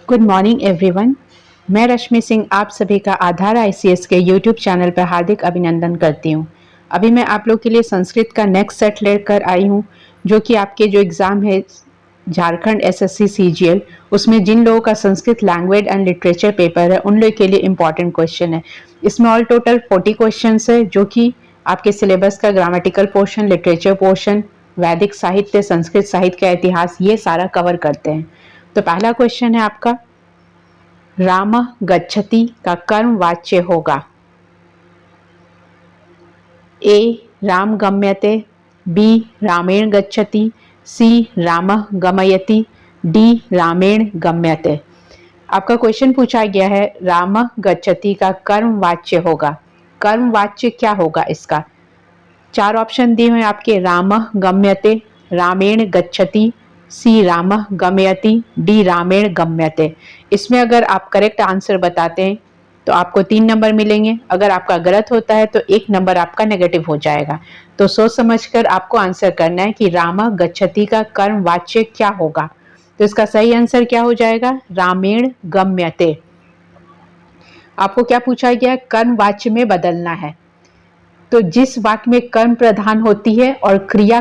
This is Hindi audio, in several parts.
Good morning everyone. मैं रश्मि सिंह आप सभी का आधार आईसीएस के यूट्यूब चैनल पर हार्दिक अभिनंदन करती हूँ। अभी मैं आप लोग के लिए संस्कृत का नेक्स्ट सेट लेकर आई हूँ, जो कि आपके जो एग्ज़ाम है झारखंड एसएससी सीजीएल, उसमें जिन लोगों का Sanskrit language and literature paper है उन लोगों के लिए इम्पॉर्टेंट क्वेश्चन है। इसमें ऑल टोटल 40 क्वेश्चन है, जो कि आपके सिलेबस का ग्रामेटिकल पोर्शन, लिटरेचर पोर्शन, वैदिक साहित्य, संस्कृत साहित्य का इतिहास, ये सारा कवर करते हैं। तो पहला क्वेश्चन है आपका, रामः गच्छति का कर्म वाच्य होगा। ए राम गम्यते, बी रामेण गच्छति, सी रामः गमयति, डी रामेण गम्यते। आपका क्वेश्चन पूछा गया है रामः गच्छति का कर्म वाच्य होगा। कर्म वाच्य क्या होगा इसका? चार ऑप्शन दिए हुए आपके, रामः गम्यते, रामेण गच्छति, सी रामः गमयति, डी रामेण गम्यते। इसमें अगर आप करेक्ट आंसर बताते हैं तो आपको 3 नंबर मिलेंगे। अगर आपका गलत होता है तो 1 नंबर आपका नेगेटिव हो जाएगा। तो सोच समझकर आपको आंसर करना है कि रामः गच्छति का कर्म वाच्य क्या होगा। तो इसका सही आंसर क्या हो जाएगा? रामेण गम्यते। आपको क्या पूछा गया? कर्म वाच्य में बदलना है। तो जिस वाक्य में कर्म प्रधान होती है और क्रिया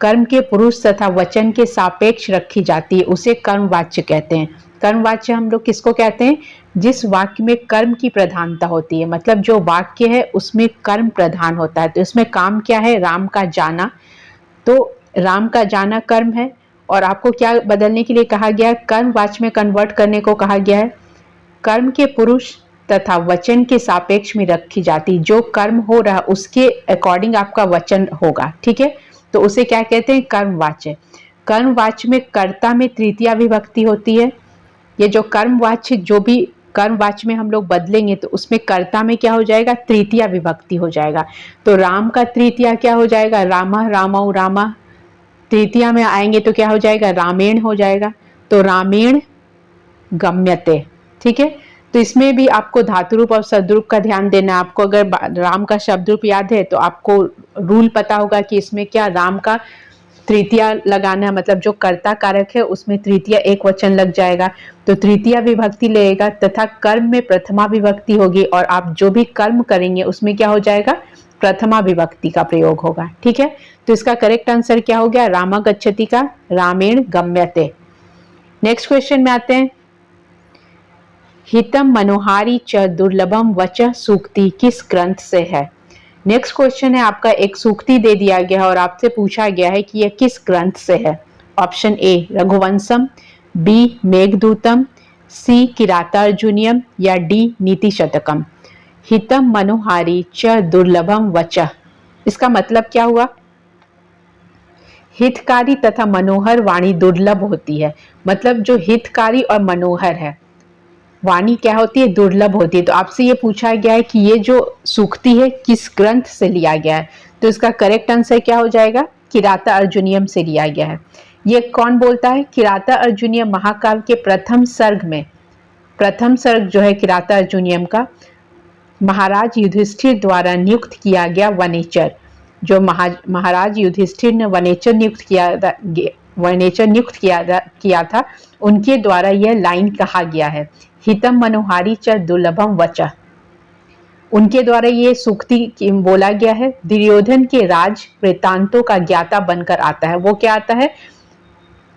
कर्म के पुरुष तथा वचन के सापेक्ष रखी जाती है उसे कर्मवाच्य कहते हैं। कर्मवाच्य हम लोग किसको कहते हैं? जिस वाक्य में कर्म की प्रधानता होती है, मतलब जो वाक्य है उसमें कर्म प्रधान होता है। तो इसमें काम क्या है? राम का जाना। तो राम का जाना कर्म है। और आपको क्या बदलने के लिए कहा गया है? कर्मवाच्य में कन्वर्ट करने को कहा गया है। कर्म के पुरुष तथा वचन के सापेक्ष में रखी जाती, जो कर्म हो रहा उसके अकॉर्डिंग आपका वचन होगा, ठीक है। तो उसे क्या कहते हैं? कर्मवाच्य। कर्मवाच्य में कर्ता में तृतीया विभक्ति होती है। ये जो कर्मवाच्य, जो भी कर्मवाच्य में हम लोग बदलेंगे तो उसमें कर्ता में क्या हो जाएगा? तृतीया विभक्ति हो जाएगा। तो राम का तृतीया क्या हो जाएगा? रामा, रामौ, रामा। तृतीया में आएंगे तो क्या हो जाएगा? रामेण हो जाएगा। तो रामेण गम्यते, ठीक है। तो इसमें भी आपको धातु रूप और सदरूप का ध्यान देना है। आपको अगर राम का शब्द रूप याद है तो आपको रूल पता होगा कि इसमें क्या राम का तृतीया लगाना है, मतलब जो कर्ता कारक है उसमें तृतीया एक वचन लग जाएगा। तो तृतीया विभक्ति लेगा तथा कर्म में प्रथमा विभक्ति होगी, और आप जो भी कर्म करेंगे उसमें क्या हो जाएगा? प्रथमा विभक्ति का प्रयोग होगा, ठीक है। तो इसका करेक्ट आंसर क्या हो गया? रामा गच्छति का रामेण गम्यते। नेक्स्ट क्वेश्चन में आते हैं। हितम मनोहारी च दुर्लभम वच सूक्ति किस ग्रंथ से है? नेक्स्ट क्वेश्चन है आपका, एक सूक्ति दे दिया गया है और आपसे पूछा गया है कि यह किस ग्रंथ से है। Option A Raghuvamsham, B Meghadutam, C Kiratarjuniyam या डी नीति शतकम। हितम मनोहारी च दुर्लभम वच, इसका मतलब क्या हुआ? हितकारी तथा मनोहर वाणी दुर्लभ होती है। मतलब जो हितकारी और मनोहर है, वाणी क्या होती है? दुर्लभ होती है। तो आपसे ये पूछा गया है कि ये जो सूक्ति है किस ग्रंथ से लिया गया है। तो इसका करेक्ट आंसर क्या हो जाएगा? किराता अर्जुनियम से लिया गया है। ये कौन बोलता है? किराता अर्जुनियम महाकाव्य के प्रथम सर्ग में, प्रथम सर्ग जो है किराता अर्जुनियम का, महाराज युधिष्ठिर द्वारा नियुक्त किया गया वनेचर, जो महाराज युधिष्ठिर ने वनेचर नियुक्त किया था, उनके द्वारा यह लाइन कहा गया है, हितम मनोहारी च दुर्लभम वच। उनके द्वारा ये सूक्ति बोला गया है। दुर्योधन के राज वृत्तांतों का ज्ञाता बनकर आता है। वो क्या आता है?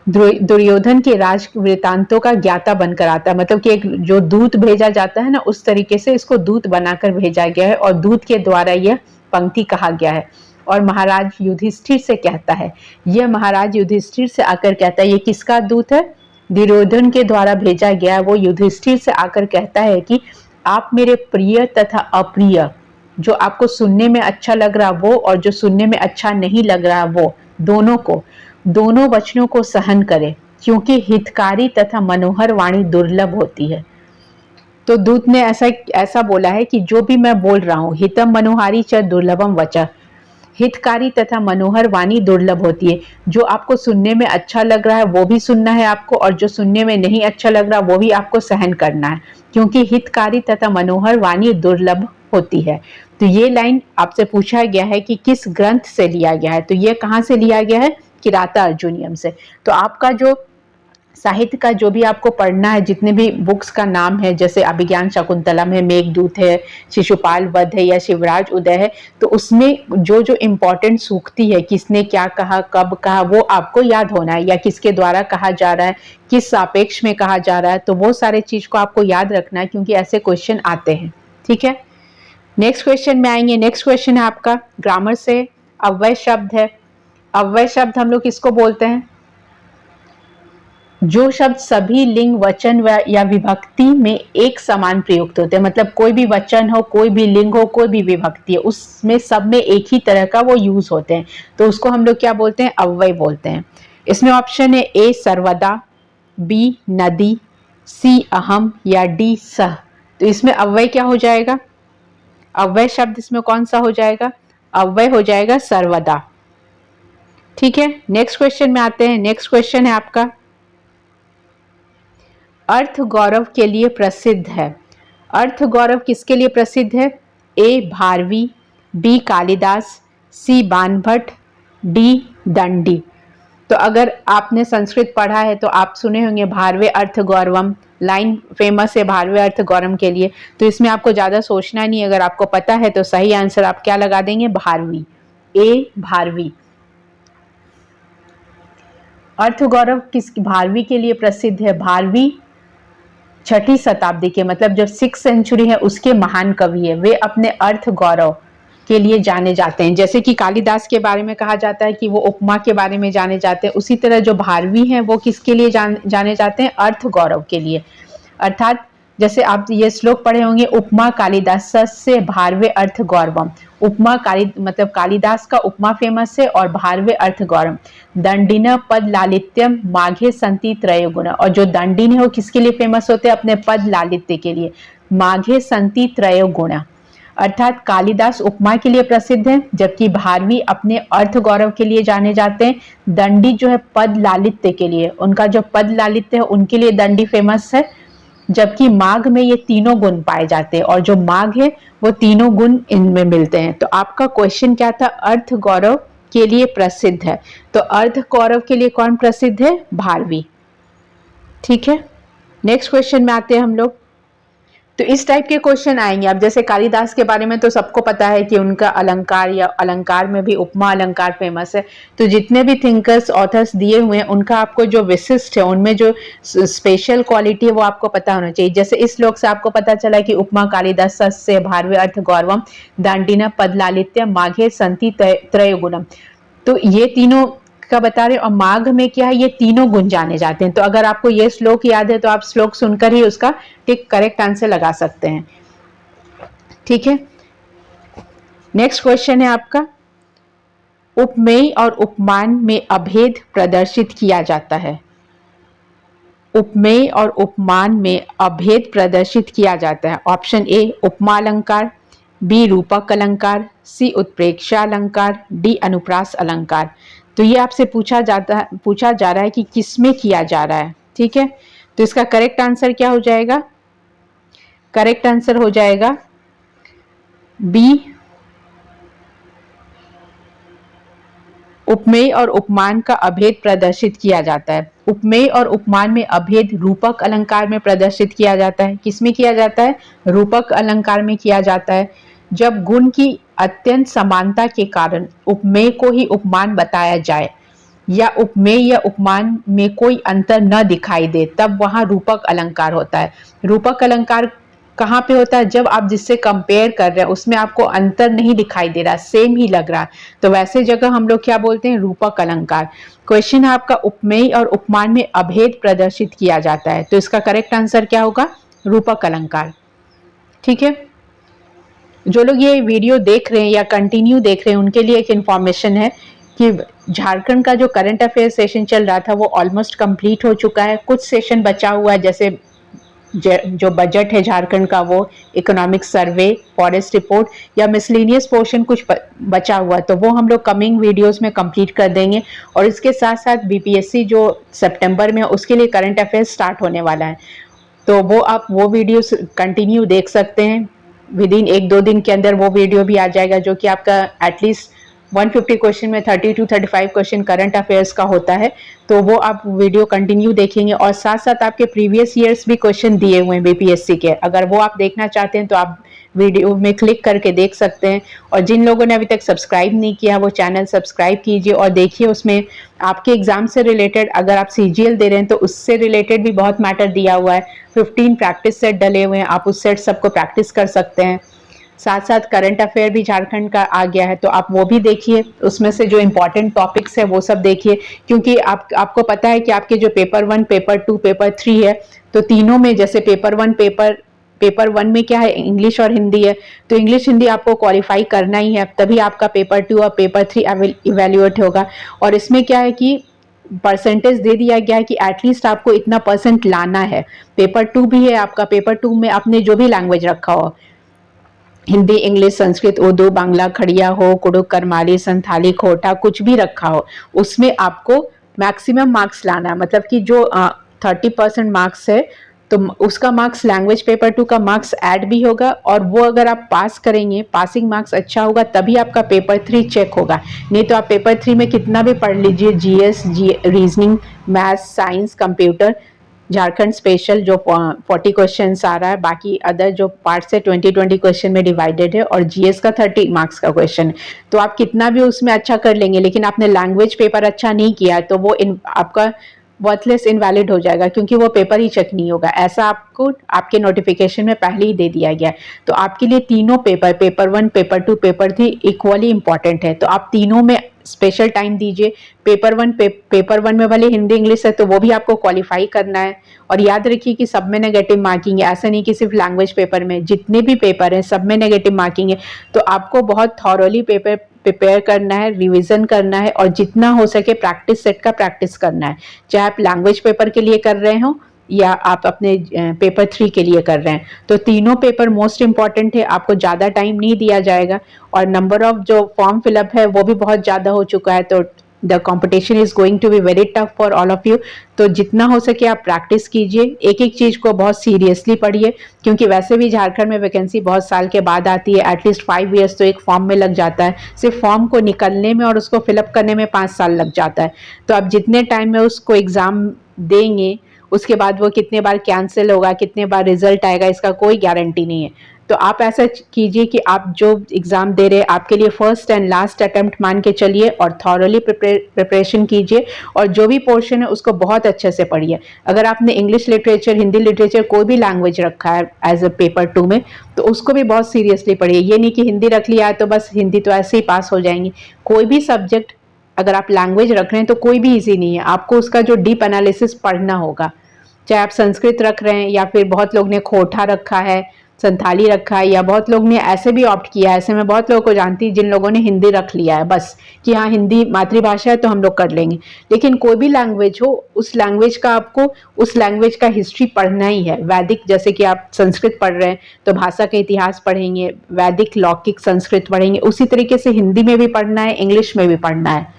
दुर्योधन के राज वृत्तांतों का ज्ञाता बनकर आता है। मतलब कि एक जो दूत भेजा जाता है ना, उस तरीके से इसको दूत बनाकर भेजा गया है और दूत के द्वारा यह पंक्ति कहा गया है। और महाराज युधिष्ठिर से कहता है, यह महाराज युधिष्ठिर से आकर कहता है, ये किसका दूत है? दुर्योधन के द्वारा भेजा गया। वो युधिष्ठिर से आकर कहता है कि आप मेरे प्रिय तथा अप्रिय, जो आपको सुनने में अच्छा लग रहा वो और जो सुनने में अच्छा नहीं लग रहा वो, दोनों वचनों को सहन करें, क्योंकि हितकारी तथा मनोहर वाणी दुर्लभ होती है। तो दूत ने ऐसा बोला है कि जो भी मैं बोल रहा हूँ, हितम मनोहारी च दुर्लभम वच, हितकारी तथा मनोहर वाणी दुर्लभ होती है। जो आपको सुनने में अच्छा लग रहा है वो भी सुनना है आपको, और जो सुनने में नहीं अच्छा लग रहा वो भी आपको सहन करना है, क्योंकि हितकारी तथा मनोहर वाणी दुर्लभ होती है। तो ये लाइन आपसे पूछा गया है कि किस ग्रंथ से लिया गया है। तो ये कहाँ से लिया गया है? किराता अर्जुनियम से। तो आपका जो साहित्य का जो भी आपको पढ़ना है, जितने भी बुक्स का नाम है, जैसे अभिज्ञान शाकुंतलम है, मेघदूत है, शिशुपाल वध है या शिवराज उदय है, तो उसमें जो जो इम्पोर्टेंट सूक्ति है, किसने क्या कहा, कब कहा, वो आपको याद होना है, या किसके द्वारा कहा जा रहा है, किस सापेक्ष में कहा जा रहा है, तो वो सारे चीज को आपको याद रखना है, क्योंकि ऐसे क्वेश्चन आते हैं। ठीक है, नेक्स्ट क्वेश्चन में आएंगे। नेक्स्ट क्वेश्चन है आपका ग्रामर से, अव्यय शब्द है। अव्यय शब्द हम लोग किसको बोलते हैं? जो शब्द सभी लिंग, वचन या विभक्ति में एक समान प्रयुक्त होते हैं, मतलब कोई भी वचन हो, कोई भी लिंग हो, कोई भी विभक्ति है, उसमें सब में एक ही तरह का वो यूज होते हैं, तो उसको हम लोग क्या बोलते हैं? अव्यय बोलते हैं। इसमें ऑप्शन है ए सर्वदा, बी नदी, सी अहम या डी सह। तो इसमें अव्यय क्या हो जाएगा? अव्यय शब्द इसमें कौन सा हो जाएगा? अव्यय हो जाएगा सर्वदा। ठीक है, नेक्स्ट क्वेश्चन में आते हैं। नेक्स्ट क्वेश्चन है आपका, अर्थ गौरव के लिए प्रसिद्ध है। अर्थ गौरव किसके लिए प्रसिद्ध है? ए भारवी, बी कालिदास, सी बाणभट्ट, डी दंडी। तो अगर आपने संस्कृत पढ़ा है तो आप सुने होंगे भारवे अर्थ गौरवम, लाइन फेमस है भारवे अर्थ गौरवम के लिए। तो इसमें आपको ज्यादा सोचना नहीं, अगर आपको पता है तो सही आंसर आप क्या लगा देंगे? भारवी, ए भारवी। अर्थ गौरव किस भारवी के लिए प्रसिद्ध है? भारवी 6ठी शताब्दी के, मतलब जब 6th सेंचुरी है उसके महान कवि है, वे अपने अर्थ गौरव के लिए जाने जाते हैं। जैसे कि कालिदास के बारे में कहा जाता है कि वो उपमा के बारे में जाने जाते हैं, उसी तरह जो भारवी हैं वो किसके लिए जाने जाते हैं? अर्थ गौरव के लिए। अर्थात जैसे आप ये श्लोक पढ़े होंगे, उपमा कालिदास से भारवे अर्थ गौरवम। उपमा मतलब कालिदास का उपमा फेमस है, और भारवे अर्थ गौरव। दंडिन पद लालित्यम माघे संति त्रय गुण। और जो दंडिन है वो किसके लिए फेमस होते हैं? अपने पद लालित्य के लिए। माघे संति त्रय गुण, अर्थात कालिदास उपमा के लिए प्रसिद्ध है, जबकि भारवी अपने अर्थ गौरव के लिए जाने जाते हैं। दंडी जो है पद लालित्य के लिए, उनका जो पद लालित्य है उनके लिए दंडी फेमस है, जबकि माघ में ये तीनों गुण पाए जाते हैं, और जो माघ है वो तीनों गुण इनमें मिलते हैं। तो आपका क्वेश्चन क्या था? अर्थ गौरव के लिए प्रसिद्ध है, तो अर्थ गौरव के लिए कौन प्रसिद्ध है? भारवी। ठीक है, नेक्स्ट क्वेश्चन में आते हैं हम लोग। तो इस टाइप के क्वेश्चन आएंगे। अब जैसे कालिदास के बारे में तो सबको पता है कि उनका अलंकार, या अलंकार में भी उपमा अलंकार फेमस है। तो जितने भी थिंकर्स, ऑथर्स दिए हुए हैं, उनका आपको जो विशिष्ट है, उनमें जो स्पेशल क्वालिटी है वो आपको पता होना चाहिए। जैसे इस श्लोक से आपको पता चला कि उपमा कालिदास से भारवे अर्थ गौरवम, दांडिना पद लालित्य, माघे संति त्रय गुणम। तो ये तीनों का बता रहे, और माघ में क्या है? ये तीनों गुण जाने जाते हैं। तो अगर आपको ये श्लोक याद है तो आप श्लोक सुनकर ही उसका ठीक करेक्ट आंसर लगा सकते हैं। ठीक है, नेक्स्ट क्वेश्चन है आपका, उपमेय और उपमान में अभेद प्रदर्शित किया जाता है। उपमेय और उपमान में अभेद प्रदर्शित किया जाता है। ऑप्शन ए उपमा अलंकार, बी रूपक अलंकार, सी उत्प्रेक्षा अलंकार, डी अनुप्रास अलंकार। तो ये आपसे पूछा जा रहा है कि किसमें किया जा रहा है। ठीक है, तो इसका करेक्ट आंसर क्या हो जाएगा? करेक्ट आंसर हो जाएगा बी, उपमेय और उपमान का अभेद प्रदर्शित किया जाता है। उपमेय और उपमान में अभेद रूपक अलंकार में प्रदर्शित किया जाता है। किसमें किया जाता है? रूपक अलंकार में किया जाता है। जब गुण की अत्यंत समानता के कारण उपमेय को ही उपमान बताया जाए, या उपमेय या उपमान में कोई अंतर न दिखाई दे, तब वहां रूपक अलंकार होता है। रूपक अलंकार कहाँ पे होता है? जब आप जिससे कंपेयर कर रहे हैं उसमें आपको अंतर नहीं दिखाई दे रहा, सेम ही लग रहा, तो वैसे जगह हम लोग क्या बोलते हैं? रूपक अलंकार। क्वेश्चन है आपका, उपमेय और उपमान में अभेद प्रदर्शित किया जाता है, तो इसका करेक्ट आंसर क्या होगा? रूपक अलंकार। ठीक है, जो लोग ये वीडियो देख रहे हैं या कंटिन्यू देख रहे हैं उनके लिए एक इन्फॉर्मेशन है कि झारखंड का जो करंट अफेयर सेशन चल रहा था वो ऑलमोस्ट कंप्लीट हो चुका है। कुछ सेशन बचा हुआ है, जैसे जो बजट है झारखंड का, वो इकोनॉमिक सर्वे, फॉरेस्ट रिपोर्ट या मिसलिनियस पोर्शन कुछ बचा हुआ, तो वो हम लोग कमिंग वीडियोस में कंप्लीट कर देंगे। और इसके साथ साथ बीपीएससी जो सितंबर में उसके लिए करंट अफेयर स्टार्ट होने वाला है, तो वो आप वो वीडियोस कंटिन्यू देख सकते हैं। विद इन 1-2 दिन के अंदर वो वीडियो भी आ जाएगा, जो कि आपका एटलीस्ट 150 क्वेश्चन में 30 to 35 क्वेश्चन करंट अफेयर्स का होता है, तो वो आप वीडियो कंटिन्यू देखेंगे और साथ साथ आपके प्रीवियस ईयर्स भी क्वेश्चन दिए हुए हैं बीपीएससी के, अगर वो आप देखना चाहते हैं तो आप वीडियो में क्लिक करके देख सकते हैं। और जिन लोगों ने अभी तक सब्सक्राइब नहीं किया वो चैनल सब्सक्राइब कीजिए और देखिए उसमें आपके एग्जाम से रिलेटेड, अगर आप सीजीएल दे रहे हैं तो उससे रिलेटेड भी बहुत मैटर दिया हुआ है। 15 प्रैक्टिस सेट डले हुए हैं, आप उस सेट सबको प्रैक्टिस कर सकते हैं। साथ साथ करंट अफेयर भी झारखंड का आ गया है, तो आप वो भी देखिए, उसमें से जो इम्पोर्टेंट टॉपिक्स है वो सब देखिए, क्योंकि आपको पता है कि आपके जो पेपर 1, पेपर 2, पेपर 3 है, तो तीनों में जैसे पेपर 1 में क्या है, इंग्लिश और हिंदी है, तो इंग्लिश हिंदी आपको क्वालिफाई करना ही है, तभी आपका पेपर 2 और पेपर 3 इवेल्युएट होगा। और इसमें क्या है कि परसेंटेज दे दिया गया है कि एटलीस्ट आपको इतना परसेंट लाना है। पेपर 2 भी है आपका, पेपर 2 में आपने जो भी लैंग्वेज रखा हो, हिंदी, इंग्लिश, संस्कृत, उर्दू, बांग्ला, खड़िया हो, कुडुक, करमाली, संथाली, खोटा, कुछ भी रखा हो, उसमें आपको मैक्सिमम मार्क्स लाना है। मतलब कि जो 30% मार्क्स है, तो उसका मार्क्स लैंग्वेज पेपर 2 का मार्क्स ऐड भी होगा, और वो अगर आप पास करेंगे, पासिंग मार्क्स अच्छा होगा, तभी आपका पेपर 3 चेक होगा। नहीं तो आप पेपर 3 में कितना भी पढ़ लीजिए, GS, reasoning, maths, science, computer, Jharkhand special जो 40 क्वेश्चन आ रहा है, बाकी अदर जो पार्ट से 20 क्वेश्चन में डिवाइडेड है, और जीएस का 30 मार्क्स का क्वेश्चन है। तो आप कितना भी उसमें अच्छा कर लेंगे, लेकिन आपने लैंग्वेज पेपर अच्छा नहीं किया तो वो आपका वर्थलेस इनवैलिड हो जाएगा, क्योंकि वो पेपर ही चेक नहीं होगा। ऐसा आपको आपके नोटिफिकेशन में पहले ही दे दिया गया है। तो आपके लिए तीनों paper 1, paper 2, paper 3 equally important है, तो आप तीनों में स्पेशल टाइम दीजिए। पेपर 1 में भले हिंदी इंग्लिश है तो वो भी आपको क्वालिफाई करना है। और याद रखिए कि सब में नेगेटिव मार्किंग है, ऐसा नहीं कि सिर्फ लैंग्वेज पेपर में, जितने भी पेपर हैं सब में नेगेटिव मार्किंग है। तो आपको बहुत थॉरोली पेपर प्रिपेयर करना है, रिवीजन करना है, और जितना हो सके प्रैक्टिस सेट का प्रैक्टिस करना है, चाहे आप लैंग्वेज पेपर के लिए कर रहे हो या आप अपने पेपर 3 के लिए कर रहे हैं। तो तीनों पेपर मोस्ट इंपॉर्टेंट है, आपको ज़्यादा टाइम नहीं दिया जाएगा, और नंबर ऑफ जो फॉर्म फिलअप है वो भी बहुत ज़्यादा हो चुका है, तो the competition is going to be very tough for all of you. तो जितना हो सके आप प्रैक्टिस कीजिए, एक एक चीज़ को बहुत सीरियसली पढ़िए, क्योंकि वैसे भी झारखंड में वैकेंसी बहुत साल के बाद आती है, एटलीस्ट 5 ईयर्स तो एक फॉर्म में लग जाता है, सिर्फ फॉर्म को निकलने में और उसको फिलअप करने में 5 साल लग जाता है। तो आप जितने टाइम में उसको एग्ज़ाम देंगे, उसके बाद वो कितने बार कैंसिल होगा, कितने बार रिजल्ट आएगा, इसका कोई गारंटी नहीं है। तो आप ऐसा कीजिए कि आप जो एग्ज़ाम दे रहे हैं आपके लिए फर्स्ट एंड लास्ट अटेम्प्ट मान के चलिए, और थॉरली प्रिपरेशन कीजिए, और जो भी पोर्शन है उसको बहुत अच्छे से पढ़िए। अगर आपने इंग्लिश लिटरेचर, हिंदी लिटरेचर, कोई भी लैंग्वेज रखा है एज अ पेपर 2 में, तो उसको भी बहुत सीरियसली पढ़िए। ये नहीं कि हिंदी रख लिया है तो बस हिंदी तो ऐसे ही पास हो जाएंगी। कोई भी सब्जेक्ट अगर आप लैंग्वेज रख रहे हैं तो कोई भी ईजी नहीं है, आपको उसका जो डीप एनालिसिस पढ़ना होगा। चाहे आप संस्कृत रख रहे हैं, या फिर बहुत लोग ने खोटा रखा है, संथाली रखा है, या बहुत लोग ने ऐसे भी ऑप्ट किया है। ऐसे मैं बहुत लोगों को जानती हूँ जिन लोगों ने हिंदी रख लिया है, बस कि हाँ हिंदी मातृभाषा है तो हम लोग कर लेंगे। लेकिन कोई भी लैंग्वेज हो, उस लैंग्वेज का आपको उस लैंग्वेज का हिस्ट्री पढ़ना ही है। वैदिक, जैसे कि आप संस्कृत पढ़ रहे हैं तो भाषा का इतिहास पढ़ेंगे, वैदिक लौकिक संस्कृत पढ़ेंगे, उसी तरीके से हिंदी में भी पढ़ना है, इंग्लिश में भी पढ़ना है।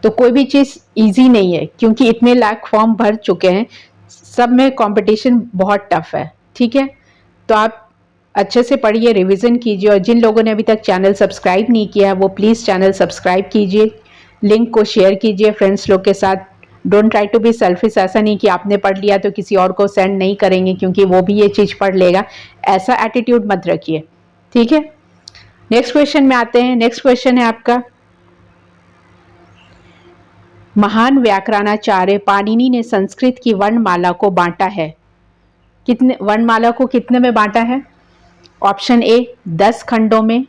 तो कोई भी चीज़ इजी नहीं है, क्योंकि इतने लाख फॉर्म भर चुके हैं, सब में कंपटीशन बहुत टफ है। ठीक है, तो आप अच्छे से पढ़िए, रिवीजन कीजिए, और जिन लोगों ने अभी तक चैनल सब्सक्राइब नहीं किया है वो प्लीज़ चैनल सब्सक्राइब कीजिए, लिंक को शेयर कीजिए फ्रेंड्स लोग के साथ। Don't try to be selfish, ऐसा नहीं कि आपने पढ़ लिया तो किसी और को सेंड नहीं करेंगे क्योंकि वो भी ये चीज़ पढ़ लेगा, ऐसा एटीट्यूड मत रखिए। ठीक है, नेक्स्ट क्वेश्चन में आते हैं। नेक्स्ट क्वेश्चन है आपका, महान व्याकरणाचार्य पाणिनि ने संस्कृत की वर्णमाला को बांटा है, कितने वर्णमाला को कितने में बांटा है? ऑप्शन ए 10 खंडों में,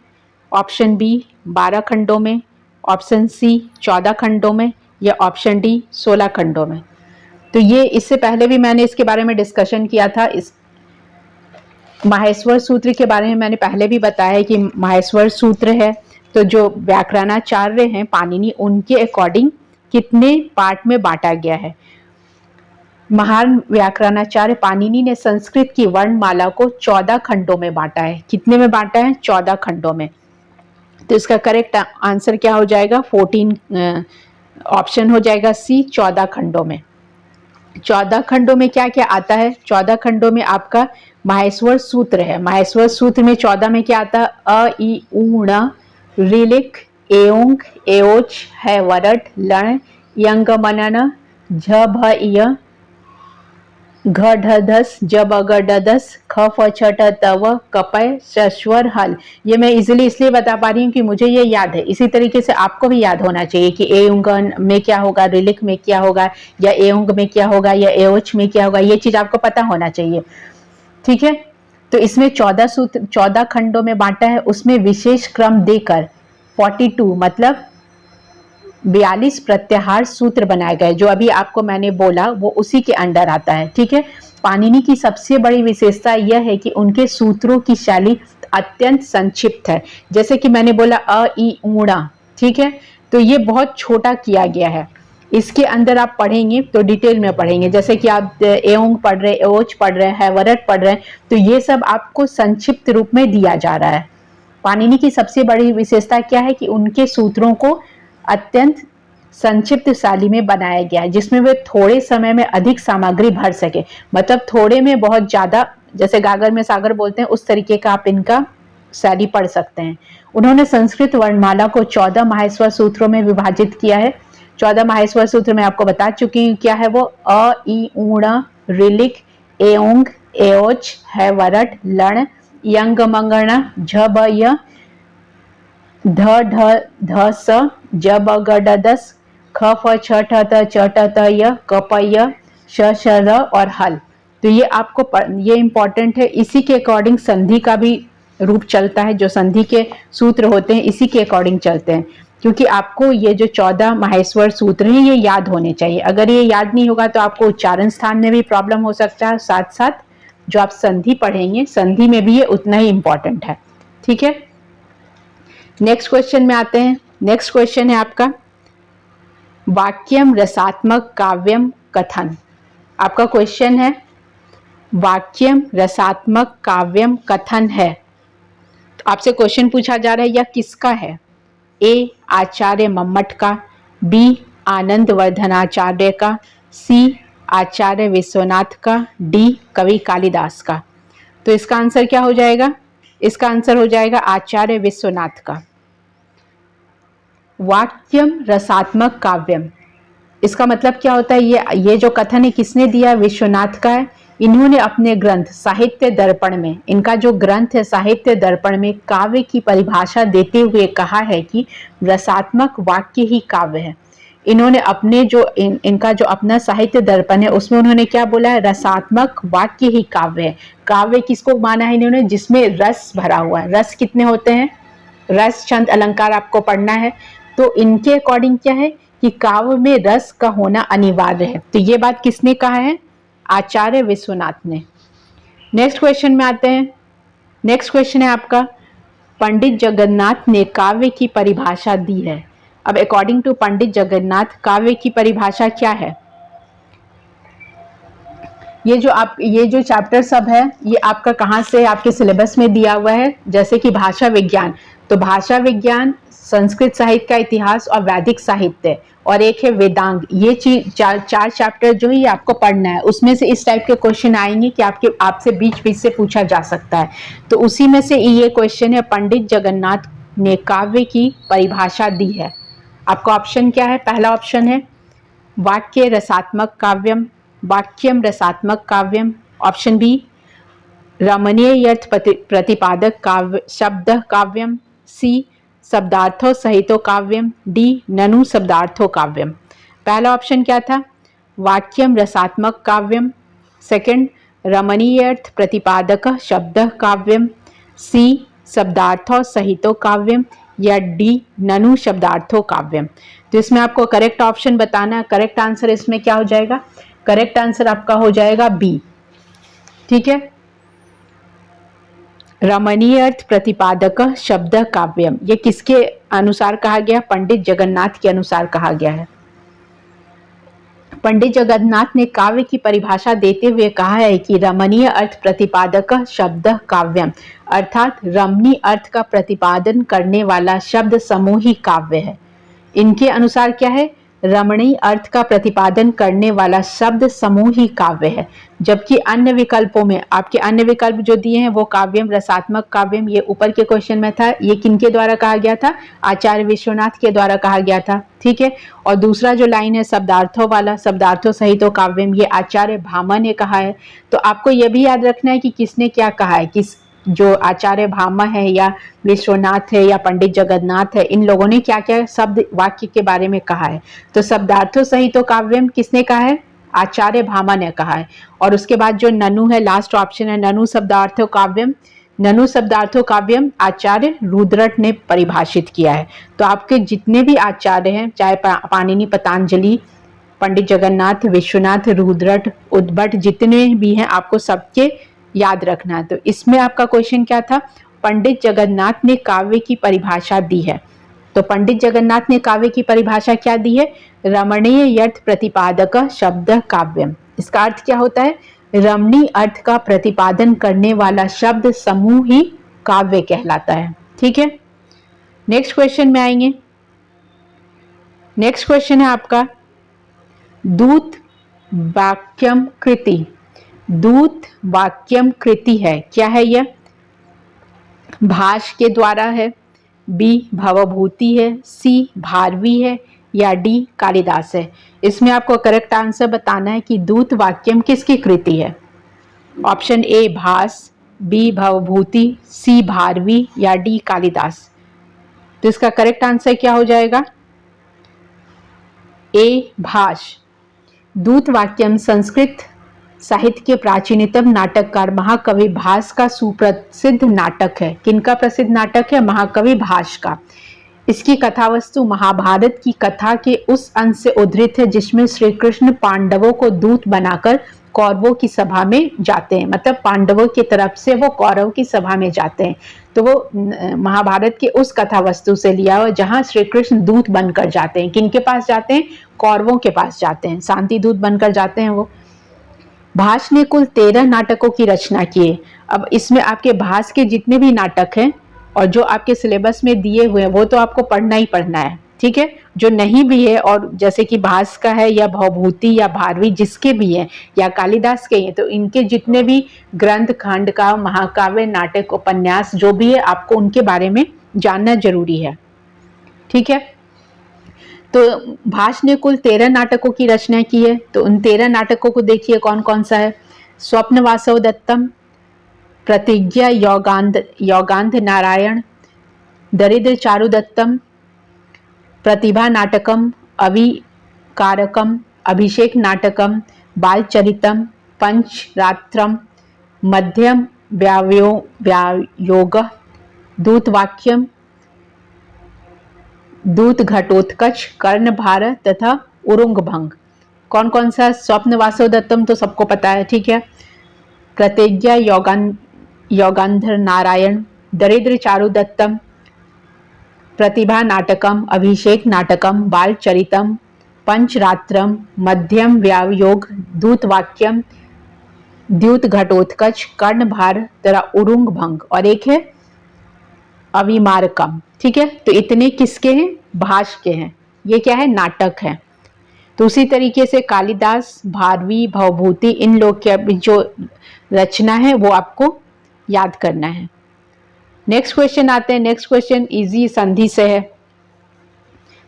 ऑप्शन बी 12 खंडों में, ऑप्शन सी 14 खंडों में, या ऑप्शन डी 16 खंडों में। तो ये इससे पहले भी मैंने इसके बारे में डिस्कशन किया था। इस माहेश्वर सूत्र के बारे में मैंने पहले भी बताया कि माहेश्वर सूत्र है, तो जो व्याकरणाचार्य हैं पाणिनि, उनके अकॉर्डिंग कितने पार्ट में बांटा गया है। महान व्याकरणाचार्य पाणिनि ने संस्कृत की वर्णमाला को 14 खंडों में बांटा है। कितने में बांटा है? 14 खंडों में। तो इसका करेक्ट आंसर क्या हो जाएगा? 14 ऑप्शन हो जाएगा सी, 14 खंडों में। 14 खंडों में क्या क्या आता है? 14 खंडों में आपका माहेश्वर सूत्र है। माहेश्वर सूत्र में 14 में क्या आता है? अ, इ, उ, ण, ऋलिक, एओंग एओच है वरट लण यंग मनन झ भ य घ ढ धस जब अगर डदस ख फ छ ट तव कपय शश्वर हल। ये मैं इजीली इसलिए बता पा रही हूँ कि मुझे ये याद है। इसी तरीके से आपको भी याद होना चाहिए कि ए उंग में क्या होगा, रिलिक में क्या होगा, या ए उंग में क्या होगा, या एओच में क्या होगा, ये चीज आपको पता होना चाहिए। ठीक है, तो इसमें 14 सूत्र 14 खंडों में बांटा है, उसमें विशेष क्रम देकर 42 मतलब 42 प्रत्याहार सूत्र बनाए गए। जो अभी आपको मैंने बोला वो उसी के अंडर आता है। ठीक है, पाणिनि की सबसे बड़ी विशेषता यह है कि उनके सूत्रों की शैली अत्यंत संक्षिप्त है। जैसे कि मैंने बोला अ ई ऊणा, ठीक है, तो ये बहुत छोटा किया गया है। इसके अंदर आप पढ़ेंगे तो डिटेल में पढ़ेंगे, जैसे कि आप एओंग पढ़ रहे, एओच पढ़ रहे हैं, वरट पढ़ रहे हैं, तो ये सब आपको संक्षिप्त रूप में दिया जा रहा है। पाणिनि की सबसे बड़ी विशेषता क्या है कि उनके सूत्रों को अत्यंत संक्षिप्त शैली में बनाया गया है, जिसमें वे थोड़े समय में अधिक सामग्री भर सके। मतलब थोड़े में बहुत ज्यादा, जैसे गागर में सागर बोलते हैं, उस तरीके का आप इनका शैली पढ़ सकते हैं। उन्होंने संस्कृत वर्णमाला को 14 माहेश्वर सूत्रों में विभाजित किया है। 14 माहेश्वर सूत्र मैं आपको बता चुकी हूँ क्या है वो। अ ई ऊण रिलिक एओंग एओच है वरट लण यंग मंगण झ ब य ध ढ ध स ज ब ग ड दस ख फ छ ठ त च ट त य क प य श श र और हल। तो ये आपको ये इंपॉर्टेंट है। इसी के अकॉर्डिंग संधि का भी रूप चलता है। जो संधि के सूत्र होते हैं इसी के अकॉर्डिंग चलते हैं, क्योंकि आपको ये जो 14 माहेश्वर सूत्र हैं ये याद होने चाहिए। अगर ये याद नहीं होगा तो आपको उच्चारण स्थान में भी प्रॉब्लम हो सकता है, साथ साथ जो आप संधि पढ़ेंगे संधि में भी ये उतना ही इंपॉर्टेंट है। ठीक है, नेक्स्ट क्वेश्चन में आते हैं। नेक्स्ट क्वेश्चन है आपका वाक्यम रसात्मक काव्यम कथन। आपका क्वेश्चन है वाक्यम रसात्मक काव्यम कथन है। तो आपसे क्वेश्चन पूछा जा रहा है यह किसका है। ए आचार्य मम्मट का, बी आनंद वर्धनाचार्य का, सी आचार्य विश्वनाथ का, डी कवि कालिदास का। तो इसका आंसर क्या हो जाएगा। इसका आंसर हो जाएगा आचार्य विश्वनाथ का। वाक्यम रसात्मक काव्यम, इसका मतलब क्या होता है। ये जो कथन है किसने दिया, विश्वनाथ का है। इन्होंने अपने ग्रंथ साहित्य दर्पण में, इनका जो ग्रंथ है साहित्य दर्पण में काव्य की परिभाषा देते हुए कहा है कि रसात्मक वाक्य ही काव्य है। इन्होंने अपने जो इनका जो अपना साहित्य दर्पण है उसमें उन्होंने क्या बोला है, रसात्मक वाक्य ही काव्य है। काव्य किसको माना है इन्होंने, जिसमें रस भरा हुआ है। रस कितने होते हैं, रस छंद अलंकार आपको पढ़ना है। तो इनके अकॉर्डिंग क्या है कि काव्य में रस का होना अनिवार्य है। तो ये बात किसने कहा है, आचार्य विश्वनाथ ने। नेक्स्ट क्वेश्चन में आते हैं। नेक्स्ट क्वेश्चन है आपका पंडित जगन्नाथ ने काव्य की परिभाषा दी है। अब अकॉर्डिंग टू पंडित जगन्नाथ काव्य की परिभाषा क्या है। ये जो चैप्टर सब है ये आपका कहाँ से आपके सिलेबस में दिया हुआ है, जैसे कि भाषा विज्ञान। तो भाषा विज्ञान, संस्कृत साहित्य का इतिहास और वैदिक साहित्य, और एक है वेदांग। ये चार चैप्टर जो है आपको पढ़ना है। उसमें से इस टाइप के क्वेश्चन आएंगे कि आपसे बीच बीच से पूछा जा सकता है। तो उसी में से ये क्वेश्चन है पंडित जगन्नाथ ने काव्य की परिभाषा दी है। आपका ऑप्शन क्या है, पहला ऑप्शन है वाक्य रसात्मक काव्यम, वाक्यम रसात्मक काव्यम। ऑप्शन बी रमणीय अर्थ प्रतिपादक काव्य शब्द काव्यम, सी शब्दार्थो सहितो काव्यम, डी ननु शब्दार्थो काव्यम। पहला ऑप्शन क्या था, वाक्यम रसात्मक काव्यम। सेकंड रमणीय अर्थ प्रतिपादक शब्द काव्यम, सी शब्दार्थो सहितो काव्यम, या डी ननु शब्दार्थो काव्यम। तो इसमें आपको करेक्ट ऑप्शन बताना है। करेक्ट आंसर इसमें क्या हो जाएगा, करेक्ट आंसर आपका हो जाएगा बी। ठीक है, रमणीय अर्थ प्रतिपादक शब्द काव्यम, ये किसके अनुसार कहा गया, पंडित जगन्नाथ के अनुसार कहा गया है। पंडित जगन्नाथ ने काव्य की परिभाषा देते हुए कहा है कि रमणीय अर्थ प्रतिपादक शब्द काव्यम, अर्थात रमणीय अर्थ का प्रतिपादन करने वाला शब्द समूह ही काव्य है। इनके अनुसार क्या है, रमणीय अर्थ का प्रतिपादन करने वाला शब्द समूह ही काव्य है, जबकि अन्य विकल्पों में आपके अन्य विकल्प जो दिए हैं वो काव्यम, रसात्मक काव्यम, ये ऊपर के क्वेश्चन में था, ये किनके द्वारा कहा गया था, आचार्य विश्वनाथ के द्वारा कहा गया था। ठीक है, और दूसरा जो लाइन है शब्दार्थों वाला, शब्दार्थों सहित तो काव्यम, ये आचार्य भामा ने कहा है। तो आपको ये भी याद रखना है कि किसने क्या कहा है, किस जो आचार्य भामा है या विश्वनाथ है या पंडित जगन्नाथ है, इन लोगों ने क्या क्या शब्द वाक्य के बारे में कहा है। तो शब्दार्थों सहित तो काव्यम किसने कहा है, आचार्य भामा ने कहा है। और उसके बाद जो ननु है, लास्ट ऑप्शन है, ननु शब्दार्थो काव्यम, ननु शब्दार्थो काव्यम आचार्य रुद्रट ने परिभाषित किया है। तो आपके जितने भी आचार्य हैं, चाहे पाणिनि, पतंजलि, पंडित जगन्नाथ, विश्वनाथ, रुद्रट, उद्भट, जितने भी हैं आपको सबके याद रखना है। तो इसमें आपका क्वेश्चन क्या था, पंडित जगन्नाथ ने काव्य की परिभाषा दी है। तो पंडित जगन्नाथ ने काव्य की परिभाषा क्या दी है, रमणीय अर्थ प्रतिपादक शब्द काव्यम। इसका अर्थ क्या होता है, रमणीय अर्थ का प्रतिपादन करने वाला शब्द समूह ही काव्य कहलाता है। ठीक है, नेक्स्ट क्वेश्चन में आएंगे। नेक्स्ट क्वेश्चन है आपका दूत वाक्यम कृति। दूत वाक्यम कृति है, क्या है यह, भाष के द्वारा है, बी भवभूति है, सी भारवी है, या डी कालिदास है। इसमें आपको करेक्ट आंसर बताना है कि दूत वाक्यम किसकी कृति है। Option A Bhasa, B Bhavabhuti, C Bharavi, या डी कालिदास। तो इसका करेक्ट आंसर क्या हो जाएगा, ए भाष। दूत वाक्यम संस्कृत साहित्य के प्राचीनतम नाटककार महाकवि भास का सुप्रसिद्ध नाटक है। किनका प्रसिद्ध नाटक है, महाकवि भास का। इसकी कथावस्तु महाभारत की कथा के उस अंश से उद्धृत है जिसमें श्री कृष्ण पांडवों को दूत बनाकर कौरवों की सभा में जाते हैं, मतलब पांडवों की तरफ से वो कौरव की सभा में जाते हैं। तो वो महाभारत के उस कथा वस्तु से लिया हुआ जहां श्री कृष्ण दूत बनकर जाते हैं। किनके पास जाते हैं, कौरवों के पास जाते हैं, शांति दूत बनकर जाते हैं वो। भास ने कुल 13 नाटकों की रचना की है। अब इसमें आपके भास के जितने भी नाटक हैं और जो आपके सिलेबस में दिए हुए हैं वो तो आपको पढ़ना ही पढ़ना है। ठीक है, जो नहीं भी है और जैसे कि भास का है या भवभूति या भारवी जिसके भी है या कालिदास के हैं, तो इनके जितने भी ग्रंथ खंड का महाकाव्य, नाटक, उपन्यास जो भी है आपको उनके बारे में जानना जरूरी है। ठीक है, तो भास ने कुल 13 नाटकों की रचना की है। तो उन 13 नाटकों को देखिए कौन कौन सा है, स्वप्न वासव दत्तम, प्रतिज्ञा योगांध नारायण, दरिद्र चारु दत्तम, प्रतिभा नाटकम, अविकारकम, अभिषेक नाटकम, बालचरितम, पंचरात्रम, मध्यम व्यायोग, दूतवाक्यम, दूत घटोत्कच, कर्णभार तथा उरुंगभंग। कौन कौन सा, स्वप्न वासव दत्तम तो सबको पता है। ठीक है, प्रतिज्ञा योगांधर नारायण, दरिद्र चारु दत्तम, प्रतिभा नाटकम, अभिषेक नाटकम, बालचरितम, पंचरात्रम, मध्यम व्यायोग, दूतवाक्यम, द्यूत घटोत्कच, कर्णभार तथा उरुंगभंग, और एक है अविमारकम। ठीक है, तो इतने किसके हैं, भास के हैं। ये क्या है, नाटक है। तो उसी तरीके से कालिदास, भारवी, भवभूति, इन लोग के जो रचना है वो आपको याद करना है। नेक्स्ट क्वेश्चन आते हैं। नेक्स्ट क्वेश्चन इजी संधि से है।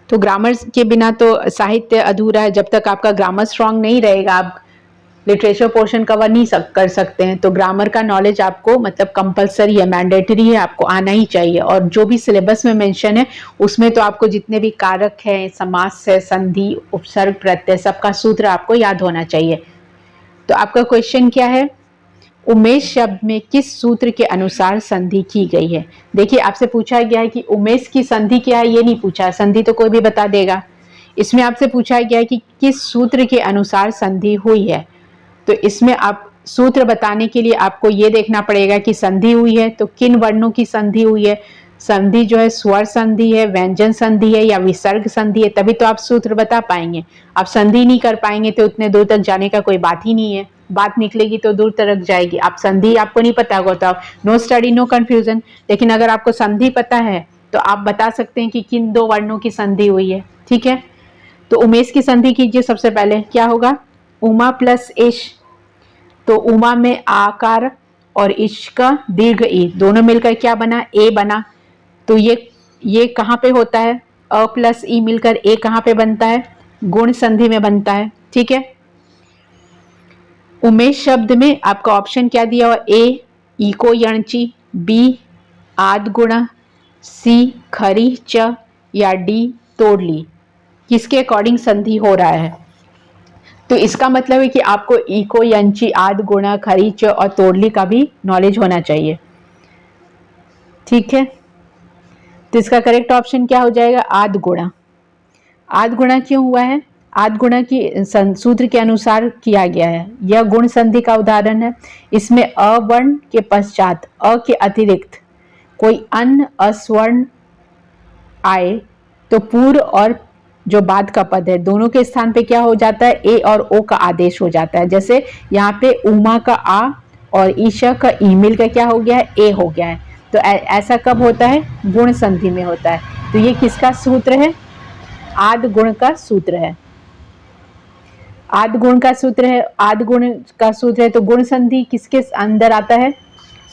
तो ग्रामर के बिना तो साहित्य अधूरा है। जब तक आपका ग्रामर स्ट्रांग नहीं रहेगा आप लिटरेचर पोर्शन कवर नहीं कर सकते हैं। तो ग्रामर का नॉलेज आपको मतलब कंपलसरी है, मैंडेटरी है, आपको आना ही चाहिए। और जो भी सिलेबस में मेंशन है उसमें तो आपको जितने भी कारक हैं, समास है, संधि, उपसर्ग, प्रत्यय, सबका सूत्र आपको याद होना चाहिए। तो आपका क्वेश्चन क्या है, उमेश शब्द में किस सूत्र के अनुसार संधि की गई है। देखिए आपसे पूछा गया है कि उमेश की संधि क्या है, ये नहीं पूछा। संधि तो कोई भी बता देगा। इसमें आपसे पूछा गया है कि किस सूत्र के अनुसार संधि हुई है। तो इसमें आप सूत्र बताने के लिए आपको ये देखना पड़ेगा कि संधि हुई है तो किन वर्णों की संधि हुई है। संधि जो है स्वर संधि है, व्यंजन संधि है या विसर्ग संधि है, तभी तो आप सूत्र बता पाएंगे। आप संधि नहीं कर पाएंगे तो उतने दूर तक जाने का कोई बात ही नहीं है। बात निकलेगी तो दूर तक जाएगी। आप संधि आपको नहीं पता होगा तो नो स्टडी नो कंफ्यूजन। लेकिन अगर आपको संधि पता है तो आप बता सकते हैं कि किन दो वर्णों की संधि हुई है। ठीक है, तो उमेश की संधि कीजिए। सबसे पहले क्या होगा, उमा प्लस इश, तो उमा में आकार और इश का दीर्घ ई दोनों मिलकर क्या बना, ए बना। तो ये कहाँ पे होता है, अ प्लस ई मिलकर ए कहाँ पे बनता है, गुण संधि में बनता है। ठीक है, उमेश शब्द में आपका ऑप्शन क्या दिया हुआ, ए इको यणची, बी आद गुणा, सी खरी च, या डी तोड़ली, किसके अकॉर्डिंग संधि हो रहा है। तो इसका मतलब है कि आपको इको यंची आद गुणा खरी च और तोड़ली का भी नॉलेज होना चाहिए। ठीक है, तो इसका करेक्ट ऑप्शन क्या हो जाएगा, आद गुणा। आद गुणा क्यों हुआ है, आद गुणा की सूत्र के अनुसार किया गया है। यह गुण संधि का उदाहरण है। इसमें अ वर्ण के पश्चात अ के अतिरिक्त कोई अन्य अस्वर्ण आए तो पूर्व और जो बाद का पद है दोनों के स्थान पे क्या हो जाता है, ए और ओ का आदेश हो जाता है। जैसे यहाँ पे उमा का आ और ईशा का ई मिलकर क्या हो गया है, ए हो गया है। तो ऐसा कब होता है, गुण संधि में होता है। तो ये किसका सूत्र है, आद गुण का सूत्र है। आद गुण का सूत्र है, आद गुण का सूत्र है। तो गुण संधि किसके अंदर आता है,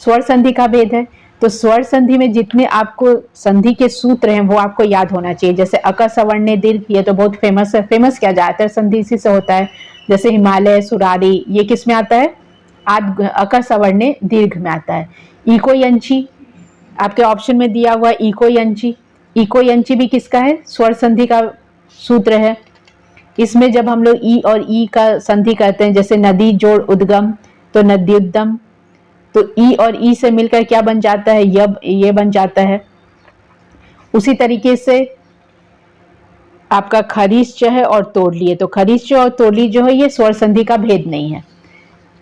स्वर संधि का भेद है। तो स्वर संधि में जितने आपको संधि के सूत्र हैं वो आपको याद होना चाहिए। जैसे अका सवर्णे दीर्घ, ये तो बहुत फेमस है। फेमस क्या, ज्यादातर संधि इसी से होता है। जैसे हिमालय, सुरारी, ये किस में आता है, आद अका सवर्णे दीर्घ में आता है। इको यंची आपके ऑप्शन में दिया हुआ, इको यंची, इको यंची भी किसका है, स्वर संधि का सूत्र है। इसमें जब हम लोग ई और ई का संधि करते हैं, जैसे नदी जोड़ उद्गम, तो नद्युद्गम, तो ई और ई से मिलकर क्या बन जाता है, यब, ये बन जाता है। उसी तरीके से आपका खरीच है और तोड़ली है। तो खरीच और तोड़ली जो है ये स्वर संधि का भेद नहीं है,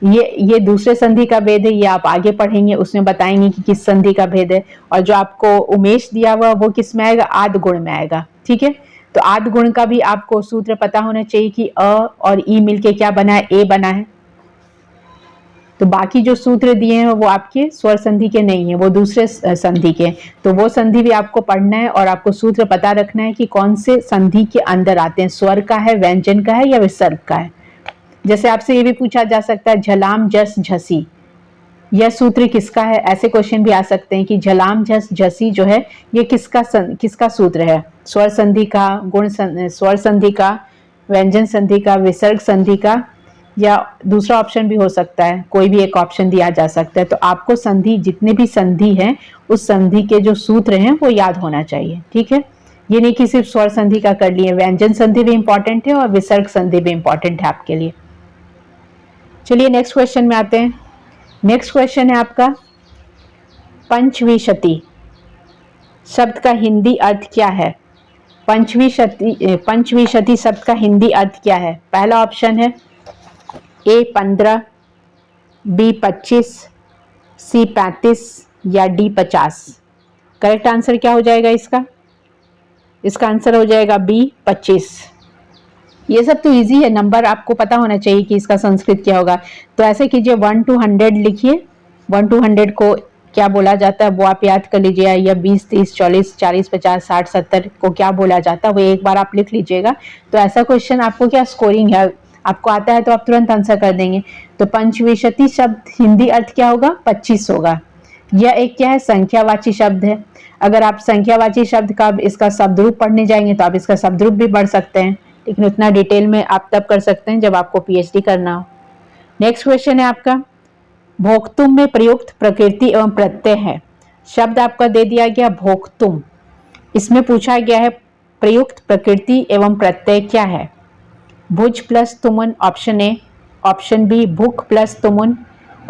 ये दूसरे संधि का भेद है। ये आप आगे पढ़ेंगे, उसमें बताएंगे कि किस संधि का भेद है। और जो आपको उमेश दिया हुआ वो किस में आएगा, आद गुण में आएगा। ठीक है, तो आद गुण का भी आपको सूत्र पता होना चाहिए कि अ और ई मिलके क्या बना है, ए बना है। तो बाकी जो सूत्र दिए हैं वो आपके स्वर संधि के नहीं है, वो दूसरे संधि के। तो वो संधि भी आपको पढ़ना है और आपको सूत्र पता रखना है कि कौन से संधि के अंदर आते हैं, स्वर का है, व्यंजन का है, या विसर्ग का है। जैसे आपसे ये भी पूछा जा सकता है, झलाम जस झसी, यह सूत्र किसका है। ऐसे क्वेश्चन भी आ सकते हैं कि झलाम जस झसी जो है ये किसका सूत्र है, स्वर संधि का, गुण स्वर संधि का, व्यंजन संधि का, विसर्ग संधि का, या दूसरा ऑप्शन भी हो सकता है, कोई भी एक ऑप्शन दिया जा सकता है। तो आपको संधि, जितने भी संधि हैं उस संधि के जो सूत्र हैं वो याद होना चाहिए। ठीक है, ये नहीं कि सिर्फ स्वर संधि का कर लिए, व्यंजन संधि भी इंपॉर्टेंट है और विसर्ग संधि भी इंपॉर्टेंट है आपके लिए। चलिए नेक्स्ट क्वेश्चन में आते हैं। नेक्स्ट क्वेश्चन है आपका, पंचविंशति शब्द का हिंदी अर्थ क्या है। पंचविंशति शब्द का हिंदी अर्थ क्या है। पहला ऑप्शन है ए 15, बी 25, सी 35, या डी 50। करेक्ट आंसर क्या हो जाएगा इसका, इसका आंसर हो जाएगा बी 25। ये सब तो इजी है, नंबर आपको पता होना चाहिए कि इसका संस्कृत क्या होगा। तो ऐसे कीजिए 1 to 100 लिखिए, 1 to 100 को क्या बोला जाता है वो आप याद कर लीजिए, या 20, 30, 40, 40, 50, 60, 70 को क्या बोला जाता है वो एक बार आप लिख लीजिएगा। तो ऐसा क्वेश्चन आपको क्या स्कोरिंग है, आपको आता है तो आप तुरंत आंसर कर देंगे। तो पंचविंशति शब्द हिंदी अर्थ क्या होगा, 25 होगा। यह एक क्या है, संख्यावाची शब्द है। अगर आप संख्यावाची शब्द का इसका शब्द रूप पढ़ने जाएंगे तो आप इसका शब्द रूप भी पढ़ सकते हैं, लेकिन उतना डिटेल में आप तब कर सकते हैं जब आपको पीएचडी करना हो। नेक्स्ट क्वेश्चन है आपका, भोक्तुम में प्रयुक्त प्रकृति एवं प्रत्यय है। शब्द आपका दे दिया गया भोक्तुम, इसमें पूछा गया है प्रयुक्त प्रकृति एवं प्रत्यय क्या है। भुज प्लस तुमुन ऑप्शन ए, ऑप्शन बी भुक प्लस तुमुन,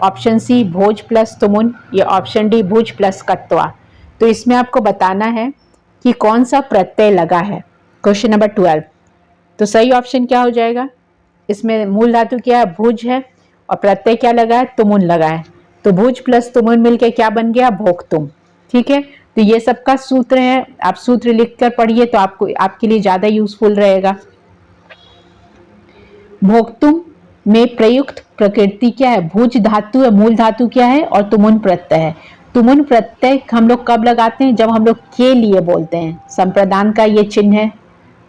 ऑप्शन सी भोज प्लस तुमुन, या ऑप्शन डी भुज प्लस कत्वा। तो इसमें आपको बताना है कि कौन सा प्रत्यय लगा है। Question number 12। तो सही ऑप्शन क्या हो जाएगा, इसमें मूल धातु क्या है, भुज है, और प्रत्यय क्या लगा है, तुमुन लगा है। तो भुज प्लस तुमुन मिलके क्या बन गया, भोक्तुम। ठीक है, तो ये सबका सूत्र है, आप सूत्र लिख कर पढ़िए तो आपको, आपके लिए ज्यादा यूजफुल रहेगा। भोक्तुम में प्रयुक्त प्रकृति क्या है, भुज धातु है, मूल धातु क्या है, और तुमुन प्रत्यय है। तुमुन प्रत्यय हम लोग कब लगाते हैं, जब हम लोग के लिए बोलते हैं। संप्रदान का ये चिन्ह है,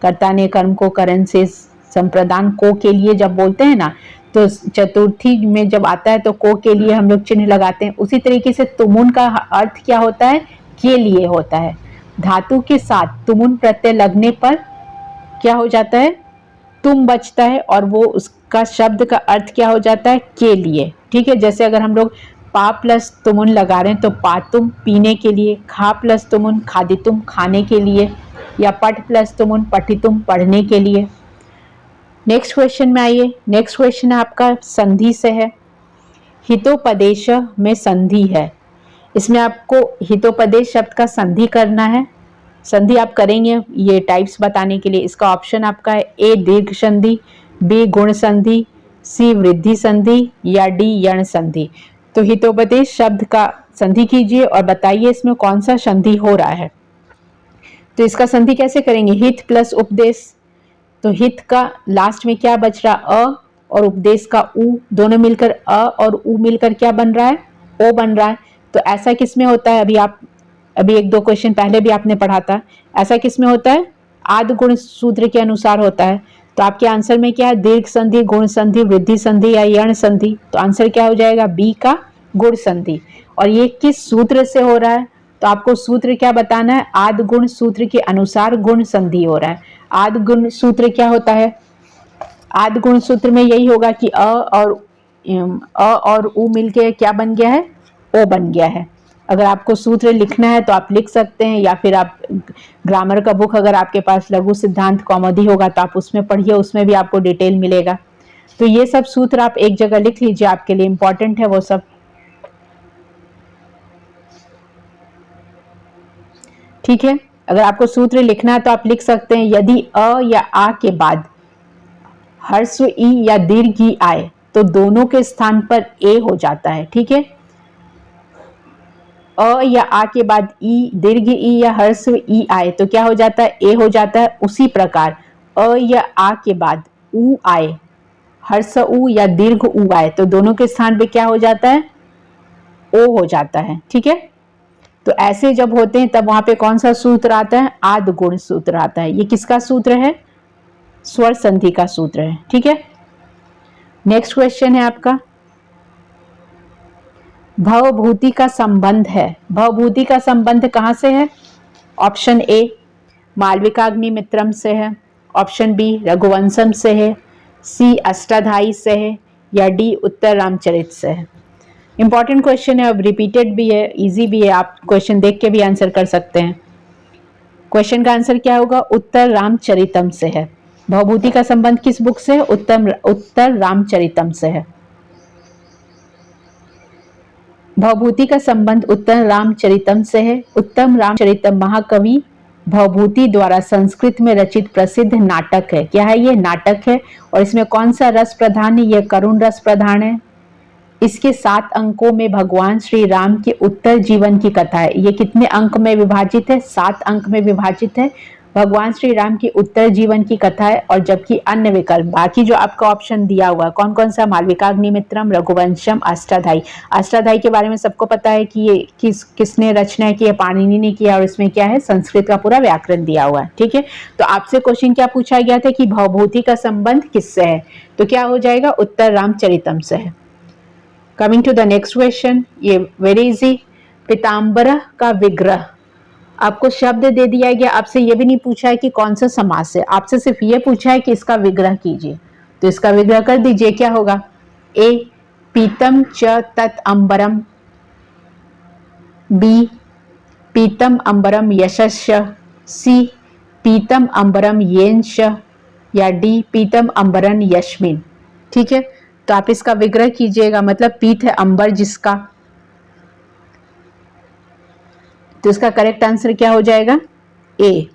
कर्ता ने कर्म को करण से संप्रदान को के लिए जब बोलते हैं ना, तो चतुर्थी में जब आता है तो को के लिए हम लोग चिन्ह लगाते हैं। उसी तरीके से तुमुन का अर्थ क्या होता है, के लिए होता है। धातु के साथ तुमुन प्रत्यय लगने पर क्या हो जाता है, तुम बचता है, और वो उसका शब्द का अर्थ क्या हो जाता है, के लिए। ठीक है, जैसे अगर हम लोग पा प्लस तुमुन लगा रहे हैं तो पातुम पीने के लिए, खा प्लस तुमुन खादितुम खाने के लिए, या पठ प्लस तुमुन पठितुम पढ़ने के लिए। नेक्स्ट क्वेश्चन में आइए। नेक्स्ट क्वेश्चन आपका संधि से है। हितोपदेश में संधि है, इसमें आपको हितोपदेश शब्द का संधि करना है। संधि आप करेंगे ये टाइप्स बताने के लिए। इसका ऑप्शन आपका है ए दीर्घ संधि, बी गुण संधि, सी वृद्धि संधि, या डी यण संधि। तो हितोपदेश शब्द का संधि कीजिए और बताइए इसमें कौन सा संधि हो रहा है। तो इसका संधि कैसे करेंगे, हित प्लस उपदेश, तो हित का लास्ट में क्या बच रहा, अ, और उपदेश का उ, दोनों मिलकर अ और उ मिलकर क्या बन रहा है, ओ बन रहा है। तो ऐसा किसमें होता है, अभी एक दो क्वेश्चन पहले भी आपने पढ़ा था, ऐसा किसमें होता है, आदि गुण सूत्र के अनुसार होता है। तो आपके आंसर में क्या है, दीर्घ संधि, गुण संधि, वृद्धि संधि या यण संधि। तो आंसर क्या हो जाएगा, बी का गुण संधि। और ये किस सूत्र से हो रहा है, तो आपको सूत्र क्या बताना है, आदि गुण सूत्र के अनुसार गुण संधि हो रहा है। आदि गुण सूत्र क्या होता है, आदि गुण सूत्र में यही होगा कि अ और उ मिलके क्या बन गया है, ओ बन गया है। अगर आपको सूत्र लिखना है तो आप लिख सकते हैं, या फिर आप ग्रामर का बुक अगर आपके पास लघु सिद्धांत कौमुदी होगा तो आप उसमें पढ़िए, उसमें भी आपको डिटेल मिलेगा। तो ये सब सूत्र आप एक जगह लिख लीजिए, आपके लिए इंपॉर्टेंट है वो सब। ठीक है, अगर आपको सूत्र लिखना है तो आप लिख सकते हैं, यदि अ या आ के बाद हर्स्व ई या दीर्घ ई आए तो दोनों के स्थान पर ए हो जाता है। ठीक है, अ या आ के बाद ई, दीर्घ ई या हर्स्व ई आए तो क्या हो जाता है, ए हो जाता है। उसी प्रकार अ या आ के बाद उ आए, हर्ष उ या दीर्घ उ आए तो दोनों के स्थान पे क्या हो जाता है, ओ हो जाता है। ठीक है, तो ऐसे जब होते हैं तब वहां पे कौन सा सूत्र आता है, आदि गुण सूत्र आता है। ये किसका सूत्र है, स्वर संधि का सूत्र है। ठीक है, नेक्स्ट क्वेश्चन है आपका, भवभूति का संबंध है। भवभूति का संबंध कहां से है, ऑप्शन ए मालविकाग्निमित्रम से है, ऑप्शन बी रघुवंशम से है, सी अष्टाध्यायी से है, या डी उत्तर रामचरित से है। इंपॉर्टेंट क्वेश्चन है, अब रिपीटेड भी है, इजी भी है, आप क्वेश्चन देख के भी आंसर कर सकते हैं। क्वेश्चन का आंसर क्या होगा, उत्तर रामचरितम से है। भवभूति का संबंध किस बुक से है, उत्तर रामचरितम से है। भवभूति का संबंध उत्तर रामचरितम से है। उत्तम रामचरितम महाकवि भवभूति द्वारा संस्कृत में रचित प्रसिद्ध नाटक है। क्या है ये, नाटक है। और इसमें कौन सा रस प्रधान है, यह करुण रस प्रधान है। इसके 7 अंकों में भगवान श्री राम के उत्तर जीवन की कथा है। ये कितने अंक में विभाजित है, 7 अंक में विभाजित है। भगवान श्री राम की उत्तर जीवन की कथा है। और जबकि अन्य विकल्प बाकी जो आपका ऑप्शन दिया हुआ है कौन कौन सा, मालविकाग्निमित्रम, रघुवंशम, अष्टाध्यायी। अष्टाध्यायी के बारे में सबको पता है कि ये किसने रचना की है, पाणिनि ने किया, और इसमें क्या है, संस्कृत का पूरा व्याकरण दिया हुआ है। ठीक है, तो आपसे क्वेश्चन क्या पूछा गया था कि भवभूति का संबंध किससे है, तो क्या हो जाएगा, उत्तर रामचरितम से है। Coming to the next question, ये वेरी इजी, पीताम्बरः का विग्रह। आपको शब्द दे दिया गया, आपसे ये भी नहीं पूछा है कि कौन सा समास है, आपसे सिर्फ ये पूछा है कि इसका विग्रह कीजिए। तो इसका विग्रह कर दीजिए, क्या होगा, ए पीतम च तत् अंबरम, बी पीतम अंबरम यशस्य, सी पीतम अंबरम येनश, या डी पीतम अंबरन यश्मिन। ठीक है, तो आप इसका विग्रह कीजिएगा, मतलब पीत है अंबर जिसका, तो इसका करेक्ट आंसर क्या हो जाएगा, ए।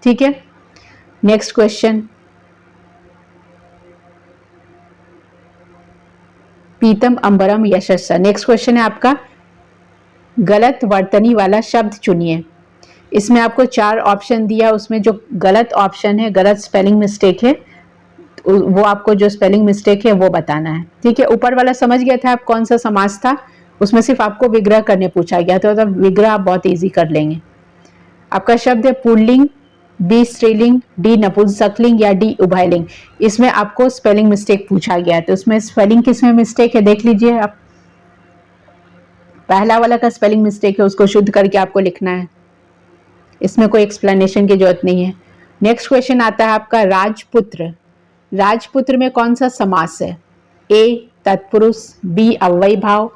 ठीक है, नेक्स्ट क्वेश्चन, पीतम अंबरम यशस्सा। नेक्स्ट क्वेश्चन है आपका, गलत वर्तनी वाला शब्द चुनिए। इसमें आपको 4 ऑप्शन दिया, उसमें जो गलत ऑप्शन है, गलत स्पेलिंग मिस्टेक है, वो आपको जो स्पेलिंग मिस्टेक है वो बताना है। ठीक है, ऊपर वाला समझ गया था आप कौन सा समास था, उसमें सिर्फ आपको विग्रह करने पूछा गया था, तो विग्रह आप बहुत इजी कर लेंगे। आपका शब्द है पुल्लिंग बी स्त्रीलिंग, डी नपुंसकलिंग या डी उभयलिंग। इसमें आपको स्पेलिंग मिस्टेक पूछा गया है, तो इसमें स्पेलिंग किसमें मिस्टेक है देख लीजिए आप। पहला वाला का स्पेलिंग मिस्टेक है, उसको शुद्ध करके आपको लिखना है, इसमें कोई एक्सप्लेनेशन की जरूरत नहीं है। नेक्स्ट क्वेश्चन आता है आपका राजपुत्र। राजपुत्र में कौन सा समास है? ए तत्पुरुष, बी अव्ययी भाव,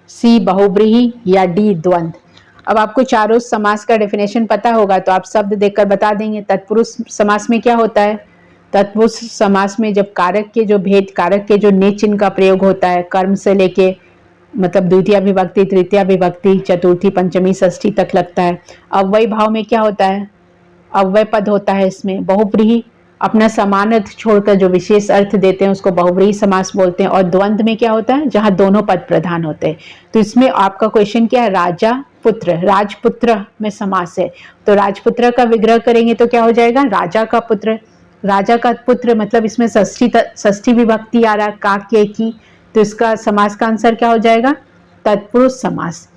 सी बहुव्रीहि या डी द्वंद्व। अब आपको चारों समास का डेफिनेशन पता होगा तो आप शब्द देखकर बता देंगे। तत्पुरुष समास में क्या होता है? तत्पुरुष समास में जब कारक के जो भेद, कारक के जो ने चिन्ह का प्रयोग होता है, कर्म से लेके मतलब द्वितीय विभक्ति, तृतीय विभक्ति, चतुर्थी, पंचमी, षष्ठी तक लगता है। अव्ययी भाव में क्या होता है? अव्यय पद होता है इसमें। बहुव्रीहि अपना समान अर्थ छोड़कर जो विशेष अर्थ देते हैं उसको बहुव्रीहि समास बोलते हैं। और द्वंद्व में क्या होता है? जहां दोनों पद प्रधान होते हैं। तो इसमें आपका क्वेश्चन क्या है? राजा पुत्र, राजपुत्र में समास है, तो राजपुत्र का विग्रह करेंगे तो क्या हो जाएगा? राजा का पुत्र। राजा का पुत्र मतलब इसमें षष्ठी विभक्ति आ रहा है, का के की, तो इसका समास का आंसर क्या हो जाएगा? तत्पुरुष समास।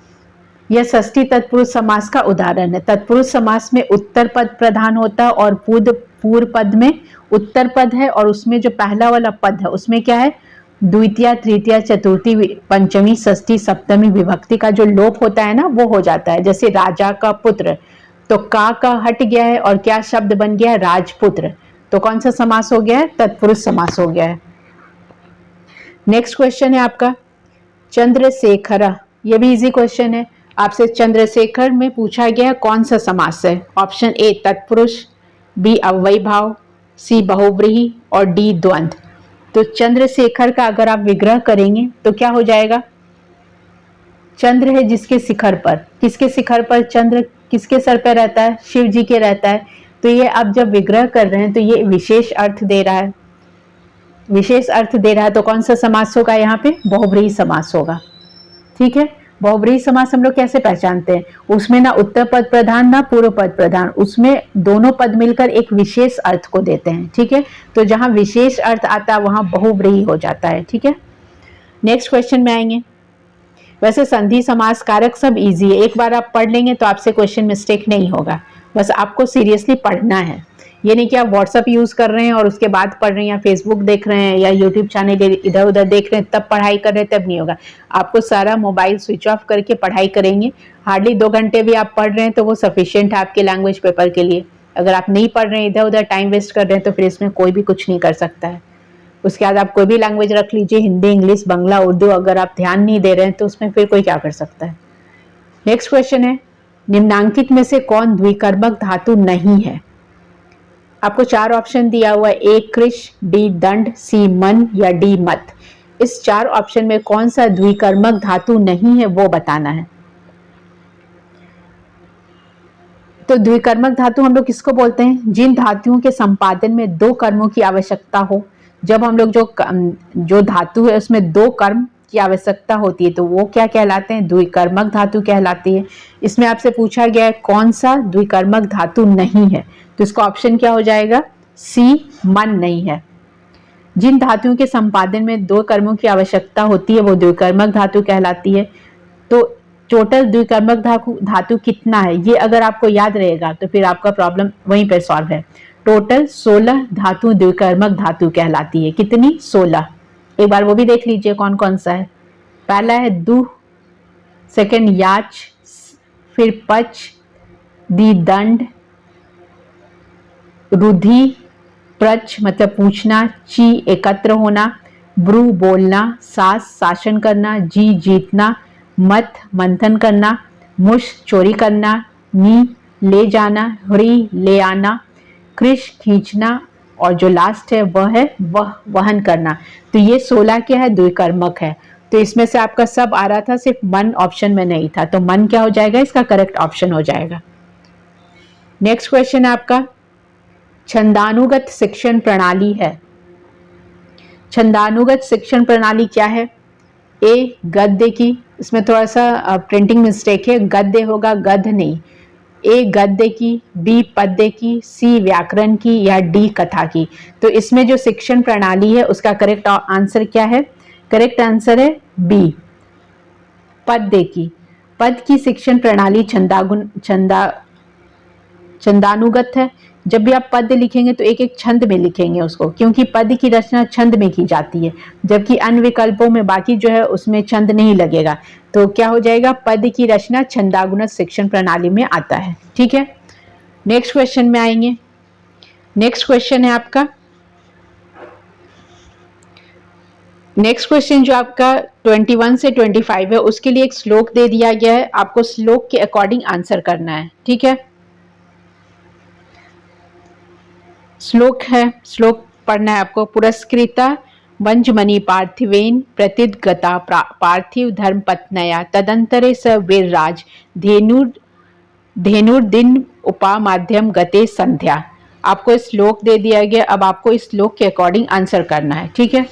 यह षष्ठी तत्पुरुष समास का उदाहरण है। तत्पुरुष समास में उत्तर पद प्रधान होता है और पूर्व पद में उत्तर पद है, और उसमें जो पहला वाला पद है उसमें क्या है? द्वितीय, तृतीय, चतुर्थी, पंचमी, षष्ठी, सप्तमी विभक्ति का जो लोप होता है ना, वो हो जाता है। जैसे राजा का पुत्र, तो का हट गया है और क्या शब्द बन गया है? राजपुत्र। तो कौन सा समास हो गया है? तत्पुरुष समास हो गया है। नेक्स्ट क्वेश्चन है आपका चंद्रशेखर। ये भी इजी क्वेश्चन है। आपसे चंद्रशेखर में पूछा गया है कौन सा समास है? ऑप्शन ए तत्पुरुष, बी अव्ययी भाव, सी बहुव्रीहि और डी द्वंद्व। तो चंद्रशेखर का अगर आप विग्रह करेंगे तो क्या हो जाएगा? चंद्र है जिसके शिखर पर, किसके शिखर पर? चंद्र किसके सर पर रहता है? शिव जी के रहता है। तो ये आप जब विग्रह कर रहे हैं तो ये विशेष अर्थ दे रहा है, विशेष अर्थ दे रहा है, तो कौन सा समास होगा यहाँ पे? बहुव्रीहि समास होगा। ठीक है, बहुव्रीहि समास हम लोग कैसे पहचानते हैं? उसमें ना उत्तर पद प्रधान ना पूर्व पद प्रधान, उसमें दोनों पद मिलकर एक विशेष अर्थ को देते हैं। ठीक है, तो जहां विशेष अर्थ आता है वहां बहुव्रीहि हो जाता है। ठीक है, नेक्स्ट क्वेश्चन में आएंगे। वैसे संधि समास कारक सब इजी है, एक बार आप पढ़ लेंगे तो आपसे क्वेश्चन मिस्टेक नहीं होगा। बस आपको सीरियसली पढ़ना है, ये नहीं कि आप व्हाट्सअप यूज कर रहे हैं और उसके बाद पढ़ रहे हैं, या फेसबुक देख रहे हैं या यूट्यूब चैनल इधर उधर देख रहे हैं तब पढ़ाई कर रहे हैं, तब नहीं होगा। आपको सारा मोबाइल स्विच ऑफ करके पढ़ाई करेंगे। हार्डली 2 घंटे भी आप पढ़ रहे हैं तो वो सफिशियंट है आपके लैंग्वेज पेपर के लिए। अगर आप नहीं पढ़ रहे हैं, इधर उधर टाइम वेस्ट कर रहे हैं, तो फिर इसमें कोई भी कुछ नहीं कर सकता है। उसके बाद आप कोई भी लैंग्वेज रख लीजिए, हिंदी, इंग्लिश, बांग्ला, उर्दू, अगर आप ध्यान नहीं दे रहे हैं तो उसमें फिर कोई क्या कर सकता है। नेक्स्ट क्वेश्चन है निम्नांकित में से कौन द्विकर्मक धातु नहीं है? आपको 4 ऑप्शन दिया हुआ है, ए कृश, डी दंड, सी मन या डी मत। इस 4 ऑप्शन में कौन सा द्विकर्मक धातु नहीं है वो बताना है। तो द्विकर्मक धातु हम लोग किसको बोलते हैं? जिन धातुओं के संपादन में 2 कर्मों की आवश्यकता हो। जब हम लोग जो धातु है उसमें 2 कर्म की आवश्यकता होती है तो वो क्या कहलाते हैं? द्विकर्मक धातु कहलाती है। इसमें आपसे पूछा गया है कौन सा द्विकर्मक धातु नहीं है, तो इसका ऑप्शन क्या हो जाएगा? सी मन नहीं है। जिन धातुओं के संपादन में 2 कर्मों की आवश्यकता होती है वो द्विकर्मक धातु कहलाती है। तो टोटल द्विकर्मक धातु कितना है ये अगर आपको याद रहेगा तो फिर आपका प्रॉब्लम वहीं पर सॉल्व है। टोटल 16 धातु द्विकर्मक धातु कहलाती है। कितनी? 16। एक बार वो भी देख लीजिए कौन कौन सा है। पहला है दु, सेकंड याच, फिर पच, दी दंड, रुधि, प्रच मतलब पूछना, ची एकत्र होना, ब्रू बोलना, सास शासन करना, जी जीतना, मत मंथन करना, मुश चोरी करना, नी ले जाना, हरी ले आना, कृष खींचना, और जो लास्ट है वह है वह वहन करना। तो ये 16 क्या है? द्विकर्मक है। तो इसमें से आपका सब आ रहा था, सिर्फ मन ऑप्शन में नहीं था, तो मन क्या हो जाएगा? इसका करेक्ट ऑप्शन हो जाएगा। नेक्स्ट क्वेश्चन है आपका छंदानुगत शिक्षण प्रणाली है। छंदानुगत शिक्षण प्रणाली क्या है? ए गद्य की, इसमें थोड़ा सा प्रिंटिंग मिस्टेक है, गद्य होगा गद्य नहीं। ए गद्य की, बी पद्य की, सी व्याकरण की या डी कथा की। तो इसमें जो शिक्षण प्रणाली है उसका करेक्ट आंसर क्या है? करेक्ट आंसर है बी पद्य की। पद की शिक्षण प्रणाली छंदानुगत है। जब भी आप पद लिखेंगे तो एक एक छंद में लिखेंगे उसको, क्योंकि पद की रचना छंद में की जाती है, जबकि अन्य विकल्पों में बाकी जो है उसमें छंद नहीं लगेगा। तो क्या हो जाएगा, पद की रचना छंदागुणक शिक्षण प्रणाली में आता है। ठीक है, नेक्स्ट क्वेश्चन में आएंगे। नेक्स्ट क्वेश्चन है आपका, नेक्स्ट क्वेश्चन जो आपका 21 से 25 है, उसके लिए एक श्लोक दे दिया गया है, आपको श्लोक के अकॉर्डिंग आंसर करना है। ठीक है, श्लोक है, श्लोक पढ़ना है आपको। पुरस्कृता वंजमणि पार्थिवेन प्रतिगता पार्थिव धर्म पत्नया तदंतरे स वीरराज धेनुर्दिन उपा माध्यम गते संध्या। आपको श्लोक दे दिया गया, अब आपको इस श्लोक के अकॉर्डिंग आंसर करना है। ठीक है,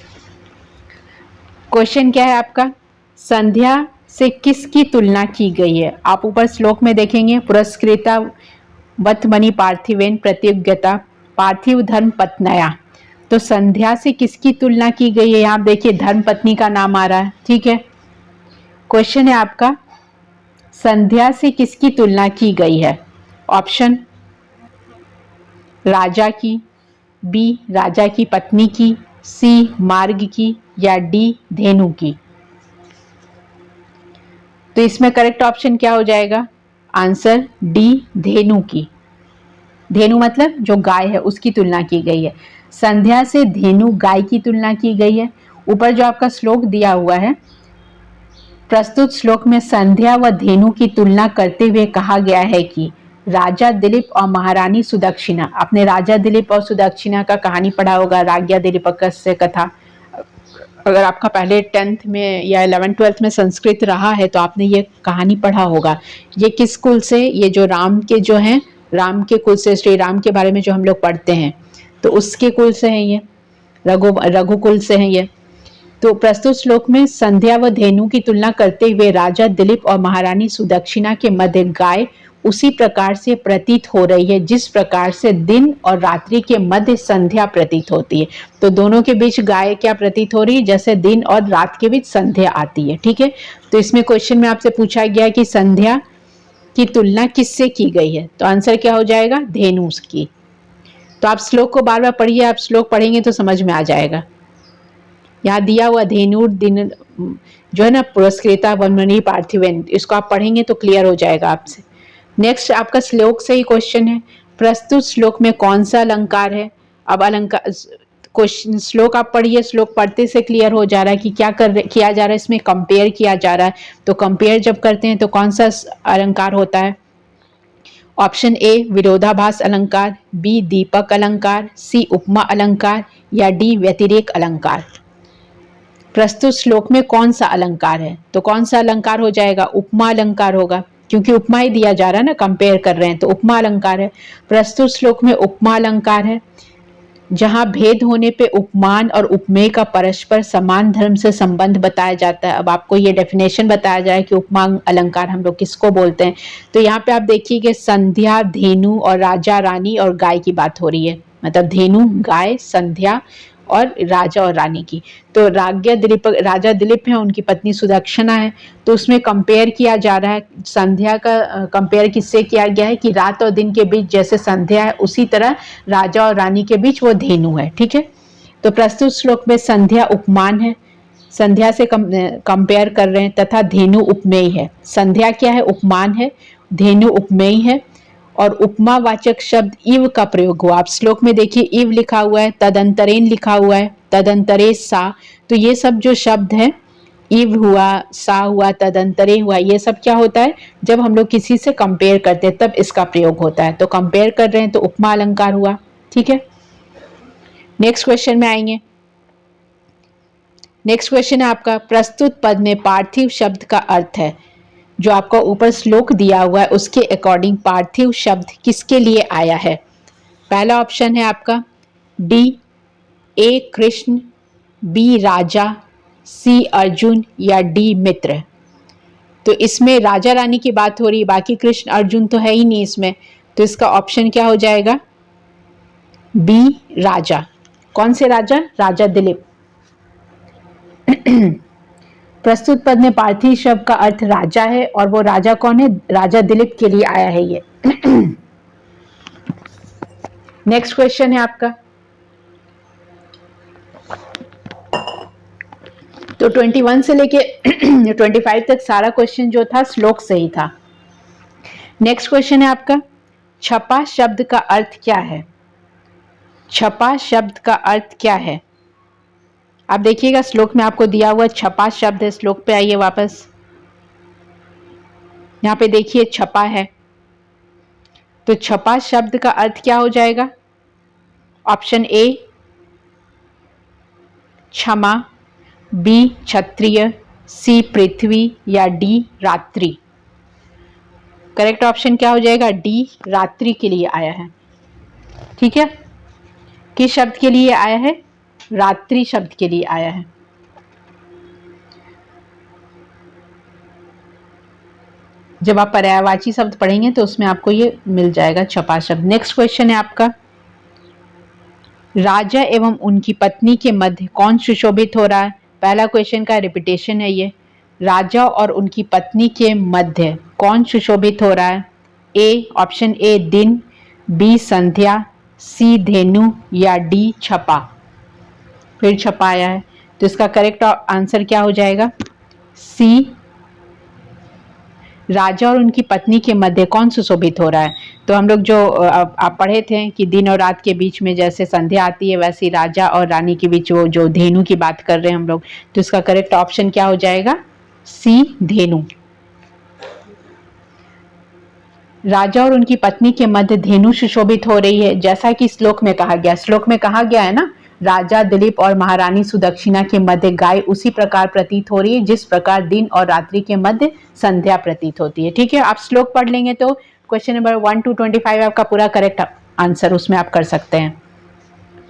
क्वेश्चन क्या है आपका, संध्या से किसकी तुलना की गई है? आप ऊपर श्लोक में देखेंगे, पुरस्कृता वत्मनि पार्थिवेन प्रतिज्ञता पार्थिव धर्म पत्नया। तो संध्या से किसकी तुलना की गई है? यहाँ देखिए धर्म पत्नी का नाम आ रहा है। ठीक है, क्वेश्चन है आपका, संध्या से किसकी तुलना की गई है? ऑप्शन, राजा की, बी राजा की पत्नी की, सी मार्ग की, या डी धेनु की। तो इसमें करेक्ट ऑप्शन क्या हो जाएगा? आंसर डी धेनु की। धेनु मतलब जो गाय है उसकी तुलना की गई है। संध्या से धेनु गाय की तुलना की गई है। ऊपर जो आपका श्लोक दिया हुआ है, प्रस्तुत श्लोक में संध्या व धेनु की तुलना करते हुए कहा गया है कि राजा दिलीप और महारानी सुदक्षिणा। आपने राजा दिलीप और सुदक्षिणा का कहानी पढ़ा होगा, राज्ञा दिलीपकस्य कथा। अगर आपका पहले 10th में या 11th-12th में संस्कृत रहा है तो आपने ये कहानी पढ़ा होगा। ये किस कुल से, ये जो राम के जो हैं, राम के कुल से, श्री राम के बारे में जो हम लोग पढ़ते हैं तो उसके कुल से हैं, ये रघुकुल से हैं ये। तो प्रस्तुत श्लोक में संध्या व धेनु की तुलना करते हुए राजा दिलीप और महारानी सुदक्षिणा के मध्य गाय उसी प्रकार से प्रतीत हो रही है जिस प्रकार से दिन और रात्रि के मध्य संध्या प्रतीत होती है। तो दोनों के बीच गाय क्या प्रतीत हो रही है? जैसे दिन और रात के बीच संध्या आती है। ठीक है, तो इसमें क्वेश्चन में आपसे पूछा गया कि संध्या की तुलना किससे की गई है? तो आंसर क्या हो जाएगा? धेनु की। तो आप श्लोक को बार बार पढ़िए, आप श्लोक पढ़ेंगे तो समझ में आ जाएगा। यहाँ दिया हुआ धेनु दिन जो है ना, पुरस्कृता वन्मणि पार्थिवेन, इसको आप पढ़ेंगे तो क्लियर हो जाएगा आपसे। नेक्स्ट आपका श्लोक से ही क्वेश्चन है, प्रस्तुत श्लोक में कौन सा अलंकार है? अब अलंकार क्वेश्चन, श्लोक आप पढ़िए, श्लोक पढ़ते से क्लियर हो जा रहा है कि क्या किया जा रहा है, इसमें कंपेयर किया जा रहा है। तो कंपेयर जब करते हैं तो कौन सा अलंकार होता है? ऑप्शन ए विरोधाभास अलंकार, बी दीपक अलंकार, सी उपमा अलंकार, या डी व्यतिरेक अलंकार। प्रस्तुत श्लोक में कौन सा अलंकार है? तो कौन सा अलंकार हो जाएगा? उपमा अलंकार होगा, क्योंकि उपमा ही दिया जा रहा है ना, कंपेयर कर रहे हैं तो उपमा अलंकार है। प्रस्तुत श्लोक में उपमा अलंकार है, जहां भेद होने पे उपमान और उपमेय का परस्पर समान धर्म से संबंध बताया जाता है। अब आपको ये डेफिनेशन बताया जाए कि उपमा अलंकार हम लोग किसको बोलते हैं। तो यहाँ पे आप देखिए कि संध्या, धेनु और राजा रानी और गाय की बात हो रही है, मतलब धेनु गाय, संध्या और राजा और रानी की। तो राजा दिलीप है, उनकी पत्नी सुदक्षिणा है। तो उसमें कंपेयर किया जा रहा है, संध्या का कंपेयर किससे किया गया है कि रात और दिन के बीच जैसे संध्या है उसी तरह राजा और रानी के बीच वो धेनु है। ठीक है, तो प्रस्तुत श्लोक में संध्या उपमान है, संध्या से कंपेयर कर रहे हैं, तथा धेनु उपमेय है। संध्या क्या है? उपमान है, धेनु उपमेय है, और उपमावाचक शब्द इव का प्रयोग हुआ। आप श्लोक में देखिए इव लिखा हुआ है, तदंतरेन लिखा हुआ है, तदंतरे सा। तो ये सब जो शब्द है, इव हुआ, सा हुआ, तदंतरे हुआ, ये सब क्या होता है? जब हम लोग किसी से कंपेयर करते हैं तब इसका प्रयोग होता है। तो कंपेयर कर रहे हैं तो उपमा अलंकार हुआ। ठीक है, नेक्स्ट क्वेश्चन में आएंगे। नेक्स्ट क्वेश्चन है आपका, प्रस्तुत पद में पार्थिव शब्द का अर्थ है। जो आपका ऊपर श्लोक दिया हुआ है उसके अकॉर्डिंग पार्थिव शब्द किसके लिए आया है? पहला ऑप्शन है आपका डी ए कृष्ण, बी राजा, सी अर्जुन, या डी मित्र। तो इसमें राजा रानी की बात हो रही है, बाकी कृष्ण अर्जुन तो है ही नहीं इसमें। तो इसका ऑप्शन क्या हो जाएगा? बी राजा। कौन से राजा? राजा दिलीप। प्रस्तुत पद में पार्थिव शब्द का अर्थ राजा है, और वो राजा कौन है? राजा दिलीप के लिए आया है ये। नेक्स्ट क्वेश्चन है आपका, तो 21 से लेके 25 तक सारा क्वेश्चन जो था श्लोक से ही था। नेक्स्ट क्वेश्चन है आपका, छपा शब्द का अर्थ क्या है? छपा शब्द का अर्थ क्या है? आप देखिएगा श्लोक में आपको दिया हुआ छपा शब्द है। श्लोक पे आइए वापस, यहाँ पे देखिए छपा है, तो छपा शब्द का अर्थ क्या हो जाएगा? ऑप्शन ए क्षमा, बी क्षत्रिय, सी पृथ्वी, या डी रात्रि। करेक्ट ऑप्शन क्या हो जाएगा? डी रात्रि के लिए आया है। ठीक है, किस शब्द के लिए आया है? रात्रि शब्द के लिए आया है। जब आप पर्यायवाची शब्द पढ़ेंगे तो उसमें आपको ये मिल जाएगा छपा शब्द। नेक्स्ट क्वेश्चन है आपका, राजा एवं उनकी पत्नी के मध्य कौन सुशोभित हो रहा है? पहला क्वेश्चन का रिपीटेशन है ये, राजा और उनकी पत्नी के मध्य कौन सुशोभित हो रहा है? ए ऑप्शन ए दिन, बी संध्या, सी धेनु, या डी छपा। फिर छपा आया है, तो इसका करेक्ट आंसर क्या हो जाएगा? सी राजा और उनकी पत्नी के मध्य कौन सुशोभित हो रहा है। तो हम लोग जो आप पढ़े थे कि दिन और रात के बीच में जैसे संध्या आती है, वैसे राजा और रानी के बीच वो जो धेनु की बात कर रहे हैं हम लोग, तो इसका करेक्ट ऑप्शन क्या हो जाएगा? सी धेनु। राजा और उनकी पत्नी के मध्य धेनु सुशोभित हो रही है, जैसा कि श्लोक में कहा गया। श्लोक में कहा गया है ना, राजा दिलीप और महारानी सुदक्षिणा के मध्य गाय उसी प्रकार प्रतीत हो रही है जिस प्रकार दिन और रात्रि के मध्य संध्या प्रतीत होती है। ठीक है, आप श्लोक पढ़ लेंगे तो क्वेश्चन नंबर 1 to 25 आपका पूरा करेक्ट आंसर उसमें आप कर सकते हैं।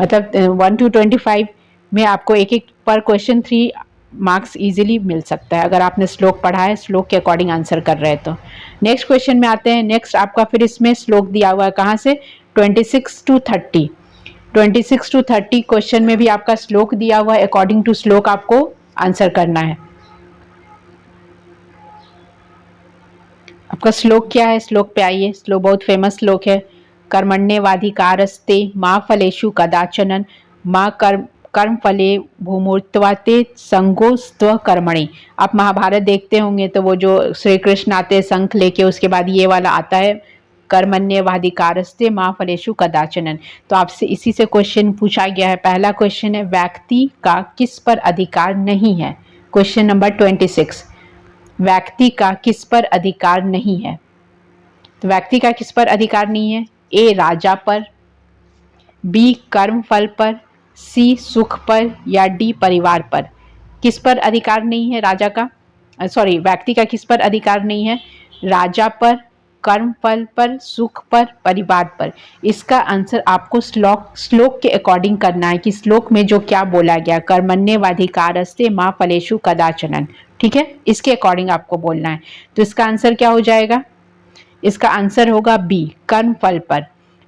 मतलब 1 to 25 में आपको एक एक पर क्वेश्चन 3 मार्क्स इजीली मिल सकता है अगर आपने श्लोक पढ़ा है, श्लोक के अकॉर्डिंग आंसर कर रहे हैं तो। नेक्स्ट क्वेश्चन में आते हैं। नेक्स्ट आपका फिर इसमें श्लोक दिया हुआ है, कहाँ से? 26 to 30। 26 to 30 क्वेश्चन में भी आपका श्लोक दिया हुआ है, अकॉर्डिंग टू श्लोक आपको आंसर करना है। आपका श्लोक क्या है? श्लोक पे आइए, श्लोक बहुत फेमस श्लोक है। कर्मण्येवाधिकारस्ते मा फलेषु कदाचन मा कर्म फले भूमूर्त्वा संगोस्त्व कर्मणि। आप महाभारत देखते होंगे तो वो जो श्री कृष्ण आते हैं शंख लेके, उसके बाद ये वाला आता है कर्मण्येवाधिकारस्ते मा फलेषु कदाचन। तो आपसे इसी से क्वेश्चन पूछा गया है। पहला क्वेश्चन है, व्यक्ति का किस पर अधिकार नहीं है? क्वेश्चन नंबर 26, व्यक्ति का किस पर अधिकार नहीं है? तो व्यक्ति का किस पर अधिकार नहीं है? ए राजा पर, बी कर्म फल पर, सी सुख पर, या डी परिवार पर। किस पर अधिकार नहीं है राजा का? सॉरी, व्यक्ति का किस पर अधिकार नहीं है? राजा पर, कर्म फल पर, सुख पर, परिवार पर। इसका आंसर आपको श्लोक के अकॉर्डिंग करना है कि श्लोक में जो क्या बोला गया, कर्मण्येवाधिकारस्ते मा फलेषु कदाचन। ठीक है, इसके अकॉर्डिंग आपको बोलना है। तो इसका आंसर क्या हो जाएगा? इसका आंसर होगा बी कर्म फल पर।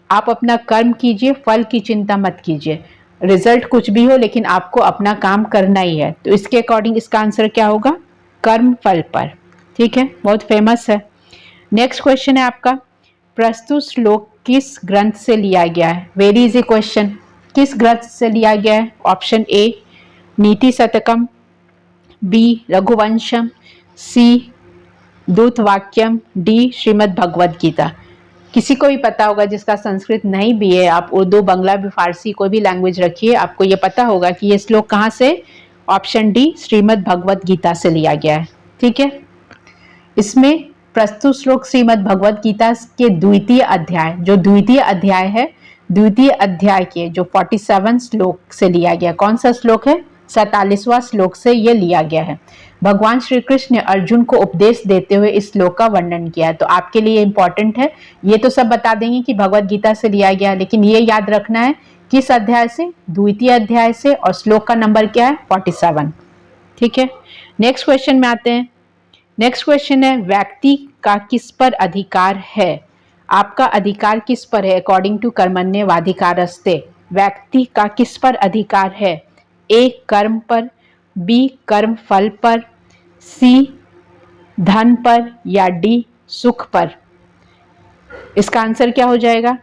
आप अपना कर्म कीजिए, फल की चिंता मत कीजिए। रिजल्ट कुछ भी हो लेकिन आपको अपना काम करना ही है। तो इसके अकॉर्डिंग इसका आंसर क्या होगा? कर्म फल पर। ठीक है, बहुत फेमस है। नेक्स्ट क्वेश्चन है आपका, प्रस्तुत श्लोक किस ग्रंथ से लिया गया है? Very easy question. किस ग्रंथ से लिया गया है? ऑप्शन ए नीति शतकम, बी रघुवंशम, सी दूत वाक्यम, डी श्रीमद् भगवद गीता। किसी को भी पता होगा जिसका संस्कृत नहीं भी है, आप उर्दू, बंगला भी, फारसी कोई भी लैंग्वेज रखिए, आपको ये पता होगा कि ये श्लोक कहाँ से? ऑप्शन डी श्रीमद् भगवद गीता से लिया गया है। ठीक है, इसमें प्रस्तुत श्लोक श्रीमद् भगवद गीता के द्वितीय अध्याय, जो द्वितीय अध्याय है, द्वितीय अध्याय के जो 47 श्लोक से लिया गया। कौन सा श्लोक है? 47वां श्लोक से ये लिया गया है। भगवान श्री कृष्ण ने अर्जुन को उपदेश देते हुए इस श्लोक का वर्णन किया है। तो आपके लिए इंपॉर्टेंट है, ये तो सब बता देंगे कि भगवद गीता से लिया गया, लेकिन ये याद रखना है किस अध्याय से? द्वितीय अध्याय से, और श्लोक का नंबर क्या है? 47। ठीक है, नेक्स्ट क्वेश्चन में आते हैं। नेक्स्ट क्वेश्चन है, व्यक्ति का किस पर अधिकार है? आपका अधिकार किस पर है? अकॉर्डिंग टू कर्मण्येवाधिकारस्ते, व्यक्ति का किस पर अधिकार है? ए कर्म पर, बी कर्म फल पर, सी धन पर, या डी सुख पर। इसका आंसर क्या हो जाएगा?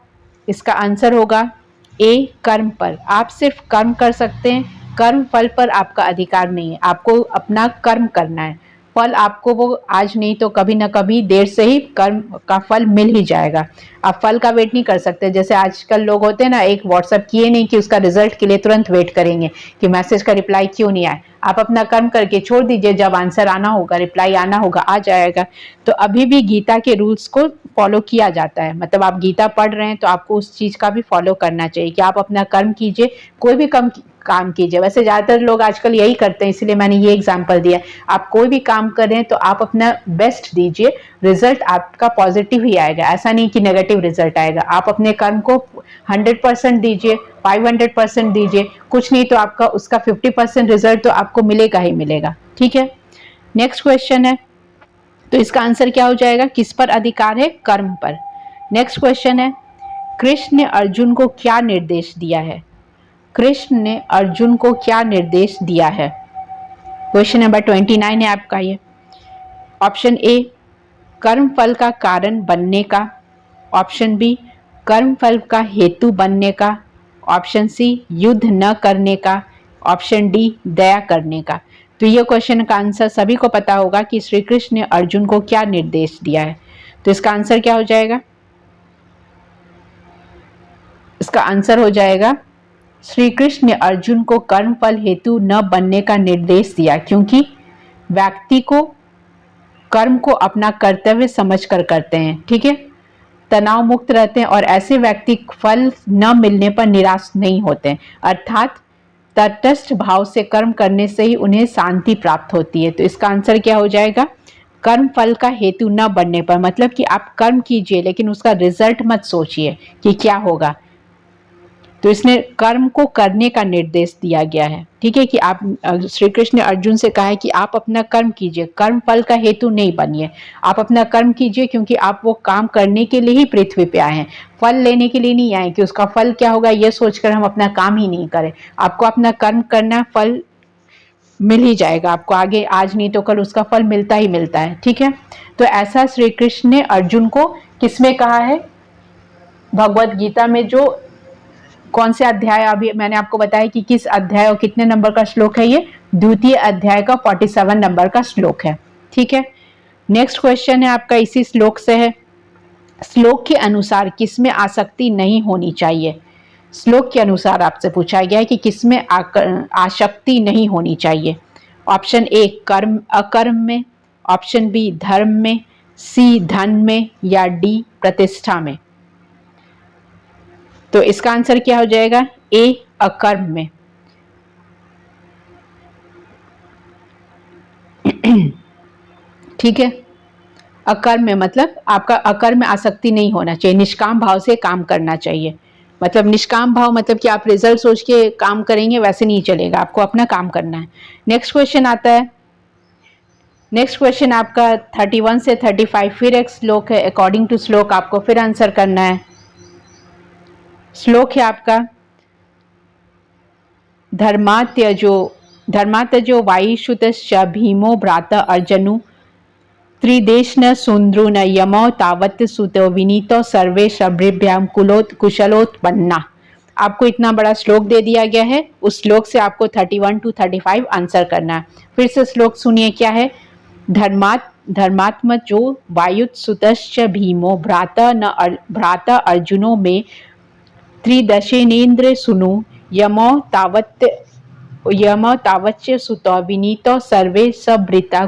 इसका आंसर होगा ए कर्म पर। आप सिर्फ कर्म कर सकते हैं, कर्म फल पर आपका अधिकार नहीं है। आपको अपना कर्म करना है, फल आपको वो आज नहीं तो कभी ना कभी देर से ही कर्म का फल मिल ही जाएगा। आप फल का वेट नहीं कर सकते। जैसे आजकल लोग होते हैं ना, एक व्हाट्सएप किए नहीं कि उसका रिजल्ट के लिए तुरंत वेट करेंगे कि मैसेज का रिप्लाई क्यों नहीं आए। आप अपना कर्म करके छोड़ दीजिए, जब आंसर आना होगा, रिप्लाई आना होगा, आ जाएगा। तो अभी भी गीता के रूल्स को फॉलो किया जाता है। मतलब आप गीता पढ़ रहे हैं तो आपको उस चीज का भी फॉलो करना चाहिए कि आप अपना कर्म कीजिए, कोई भी काम कीजिए। वैसे ज्यादातर लोग आजकल यही करते हैं, इसलिए मैंने ये एग्जांपल दिया। आप कोई भी काम कर रहे हैं तो आप अपना बेस्ट दीजिए, रिजल्ट आपका पॉजिटिव ही आएगा। ऐसा नहीं कि नेगेटिव रिजल्ट आएगा। आप अपने कर्म को 100% दीजिए, 500% दीजिए, कुछ नहीं तो आपका उसका 50% रिजल्ट तो आपको मिलेगा ही मिलेगा। ठीक है, नेक्स्ट क्वेश्चन है, तो इसका आंसर क्या हो जाएगा? किस पर अधिकार है? कर्म पर। नेक्स्ट क्वेश्चन है, कृष्ण ने अर्जुन को क्या निर्देश दिया है? कृष्ण ने अर्जुन को क्या निर्देश दिया है? क्वेश्चन नंबर 29 है आपका ये। ऑप्शन ए, कर्म फल का कारण बनने का। ऑप्शन बी, कर्म फल का हेतु बनने का। ऑप्शन सी, युद्ध न करने का। ऑप्शन डी, दया करने का। तो ये क्वेश्चन का आंसर सभी को पता होगा कि श्री कृष्ण ने अर्जुन को क्या निर्देश दिया है। तो इसका आंसर क्या हो जाएगा? इसका आंसर हो जाएगा, श्री कृष्ण ने अर्जुन को कर्म फल हेतु न बनने का निर्देश दिया, क्योंकि व्यक्ति को कर्म को अपना कर्तव्य समझकर करते हैं। ठीक है, तनाव मुक्त रहते हैं और ऐसे व्यक्ति फल न मिलने पर निराश नहीं होते हैं। अर्थात तटस्थ भाव से कर्म करने से ही उन्हें शांति प्राप्त होती है। तो इसका आंसर क्या हो जाएगा? कर्म फल का हेतु न बनने पर, मतलब कि आप कर्म कीजिए लेकिन उसका रिजल्ट मत सोचिए कि क्या होगा। तो इसने कर्म को करने का निर्देश दिया गया है। ठीक है, कि आप श्री कृष्ण ने अर्जुन से कहा है कि आप अपना कर्म कीजिए, कर्म फल का हेतु नहीं बनिए। आप अपना कर्म कीजिए क्योंकि आप वो काम करने के लिए ही पृथ्वी पे आए हैं, फल लेने के लिए नहीं आए कि उसका फल क्या होगा ये सोचकर हम अपना काम ही नहीं करें। आपको अपना कर्म करना, फल मिल ही जाएगा आपको आगे, आज नहीं तो कल उसका फल मिलता ही मिलता है। ठीक है, तो ऐसा श्री कृष्ण ने अर्जुन को किसमें कहा है? भगवत गीता में जो कौन से अध्याय, अभी मैंने आपको बताया कि किस अध्याय और कितने नंबर का श्लोक है ये, द्वितीय अध्याय का 47 नंबर का श्लोक है। ठीक है, नेक्स्ट क्वेश्चन है आपका इसी श्लोक से है। श्लोक के अनुसार किसमें आसक्ति नहीं होनी चाहिए? श्लोक के अनुसार आपसे पूछा गया है कि किसमें आसक्ति नहीं होनी चाहिए। ऑप्शन ए, कर्म अकर्म में। ऑप्शन बी, धर्म में। सी, धन में। या डी, प्रतिष्ठा में। तो इसका आंसर क्या हो जाएगा? ए, अकर्म में। ठीक है, अकर्म में मतलब आपका अकर्म में आसक्ति नहीं होना चाहिए, निष्काम भाव से काम करना चाहिए। मतलब निष्काम भाव मतलब कि आप रिजल्ट सोच के काम करेंगे, वैसे नहीं चलेगा, आपको अपना काम करना है। नेक्स्ट क्वेश्चन आता है, नेक्स्ट क्वेश्चन आपका 31 से 35 फिर एक श्लोक है। अकॉर्डिंग टू श्लोक आपको फिर आंसर करना है। श्लोक है आपका, धर्मात्यजो वायुषुतश्च भीमो भ्राता अर्जुनु त्रिदेशन सुंद्रु न यमो तावत सुतो विनीतो सर्वे शबृभ्याम कुशलोत्पन्ना। आपको इतना बड़ा श्लोक दे दिया गया है, उस श्लोक से आपको 31 to 35 आंसर करना है। फिर से श्लोक सुनिए क्या है। धर्मात्म जो वायुत्सुतश्च भीमो भ्राता अर्जुनो में त्रिदशेनेन्द्र सुनु यमो तावच्च सुतो विनीतो सर्वे सबृता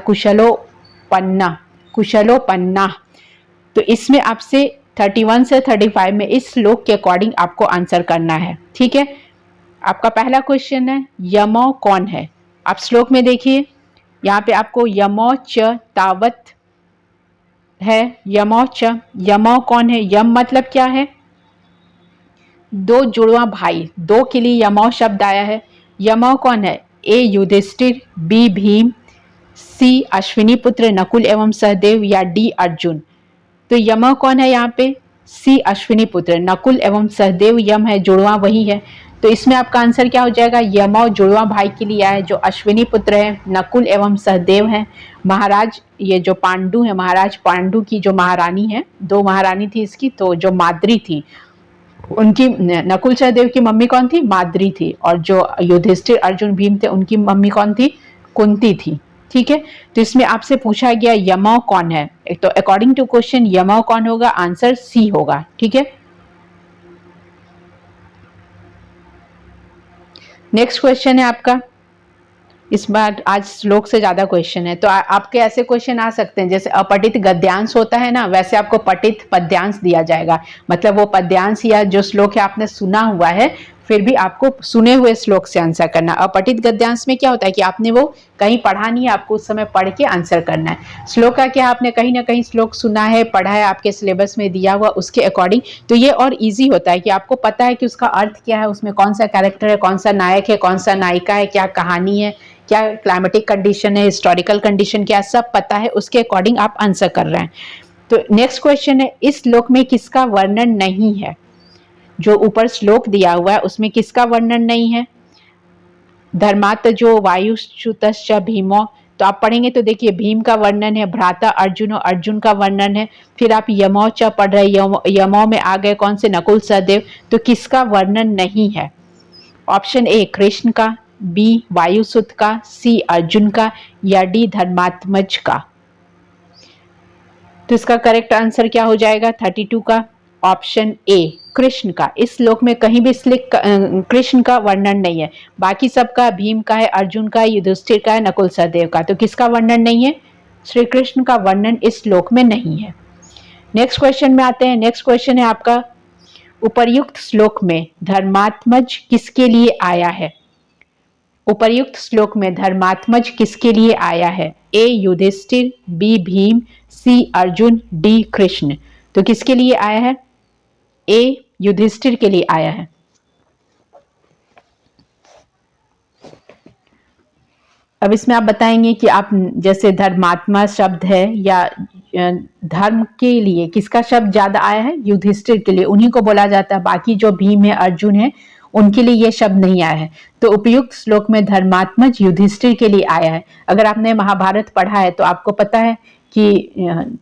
कुशलोपन्ना। तो इसमें आपसे 31 से 35 में इस श्लोक के अकॉर्डिंग आपको आंसर करना है। ठीक है, आपका पहला क्वेश्चन है, यमो कौन है? आप श्लोक में देखिए, यहाँ पे आपको यमो च तावत है। यमो च, यमो कौन है? यम मतलब क्या है? दो जुड़वा भाई, दो के लिए यमो शब्द आया है। यमो कौन है? ए युधिष्ठिर, बी भीम, सी अश्विनी पुत्र नकुल एवं सहदेव, या डी अर्जुन। तो यम कौन है यहाँ पे? सी अश्विनी पुत्र, नकुल एवं सहदेव यम है, जुड़वा वही है। तो इसमें आपका आंसर क्या हो जाएगा? यमो जुड़वा भाई के लिए है, जो अश्विनी पुत्र है, नकुल एवं सहदेव है। महाराज ये जो पांडु है, महाराज पांडु की जो महारानी है, दो महारानी थी इसकी, तो जो माद्री थी उनकी नकुल सहदेव की मम्मी कौन थी? माद्री थी। और जो युधिष्ठिर अर्जुन भीम थे उनकी मम्मी कौन थी? कुंती थी। ठीक है, तो इसमें आपसे पूछा गया यमौ कौन है, तो अकॉर्डिंग टू क्वेश्चन यमौ कौन होगा? आंसर सी होगा। ठीक है, नेक्स्ट क्वेश्चन है आपका। इस बार आज श्लोक से ज्यादा क्वेश्चन है, तो आपके ऐसे क्वेश्चन आ सकते हैं जैसे अपठित गद्यांश होता है ना, वैसे आपको पठित पद्यांश दिया जाएगा। मतलब वो पद्यांश या जो श्लोक है आपने सुना हुआ है, फिर भी आपको सुने हुए श्लोक से आंसर करना। अपठित गद्यांश में क्या होता है कि आपने वो कहीं पढ़ा नहीं है, आपको उस समय पढ़ के आंसर करना है। श्लोक का क्या, आपने कहीं ना कहीं श्लोक सुना है, पढ़ा है, आपके सिलेबस में दिया हुआ, उसके अकॉर्डिंग तो ये और इजी होता है कि आपको पता है कि उसका अर्थ क्या है, उसमें कौन सा कैरेक्टर है, कौन सा नायक है, कौन सा नायिका है, क्या कहानी है, क्या क्लाइमेटिक कंडीशन है, हिस्टोरिकल कंडीशन क्या, सब पता है, उसके अकॉर्डिंग आप आंसर कर रहे हैं। तो नेक्स्ट क्वेश्चन है, इस श्लोक में किसका वर्णन नहीं है? जो ऊपर श्लोक दिया हुआ है उसमें किसका वर्णन नहीं है? धर्मात्मजो वायुच्युतश्च भीमो, तो आप पढ़ेंगे तो देखिए भीम का वर्णन है, भ्राता अर्जुन, अर्जुन का वर्णन है। फिर आप यमौ च पढ़ रहे, यमौ में आ गए कौन से? नकुल सहदेव। तो किसका वर्णन नहीं है? ऑप्शन ए कृष्ण का, बी वायुसुत का, सी अर्जुन का, या डी धर्मात्मज का। तो इसका करेक्ट आंसर क्या हो जाएगा? 32 का ऑप्शन ए कृष्ण का। इस श्लोक में कहीं भी कृष्ण का वर्णन नहीं है, बाकी सबका, भीम का है, अर्जुन का, युधिष्ठिर का है, नकुल सहदेव का। तो किसका वर्णन नहीं है? श्री कृष्ण का वर्णन इस श्लोक में नहीं है। नेक्स्ट क्वेश्चन में आते हैं। नेक्स्ट क्वेश्चन है आपका, उपर्युक्त श्लोक में धर्मात्मज किसके लिए आया है? उपर्युक्त श्लोक में धर्मात्मज किसके लिए आया है? ए युधिष्ठिर, बी भीम, सी अर्जुन, डी कृष्ण। तो किसके लिए आया है? ए युधिष्ठिर के लिए आया है। अब इसमें आप बताएंगे कि आप जैसे धर्मात्मा शब्द है या धर्म के लिए किसका शब्द ज्यादा आया है? युधिष्ठिर के लिए, उन्हीं को बोला जाता है। बाकी जो भीम है, अर्जुन है, उनके लिए यह शब्द नहीं आया है। तो उपयुक्त श्लोक में धर्मात्मज युधिष्ठिर के लिए आया है। अगर आपने महाभारत पढ़ा है तो आपको पता है कि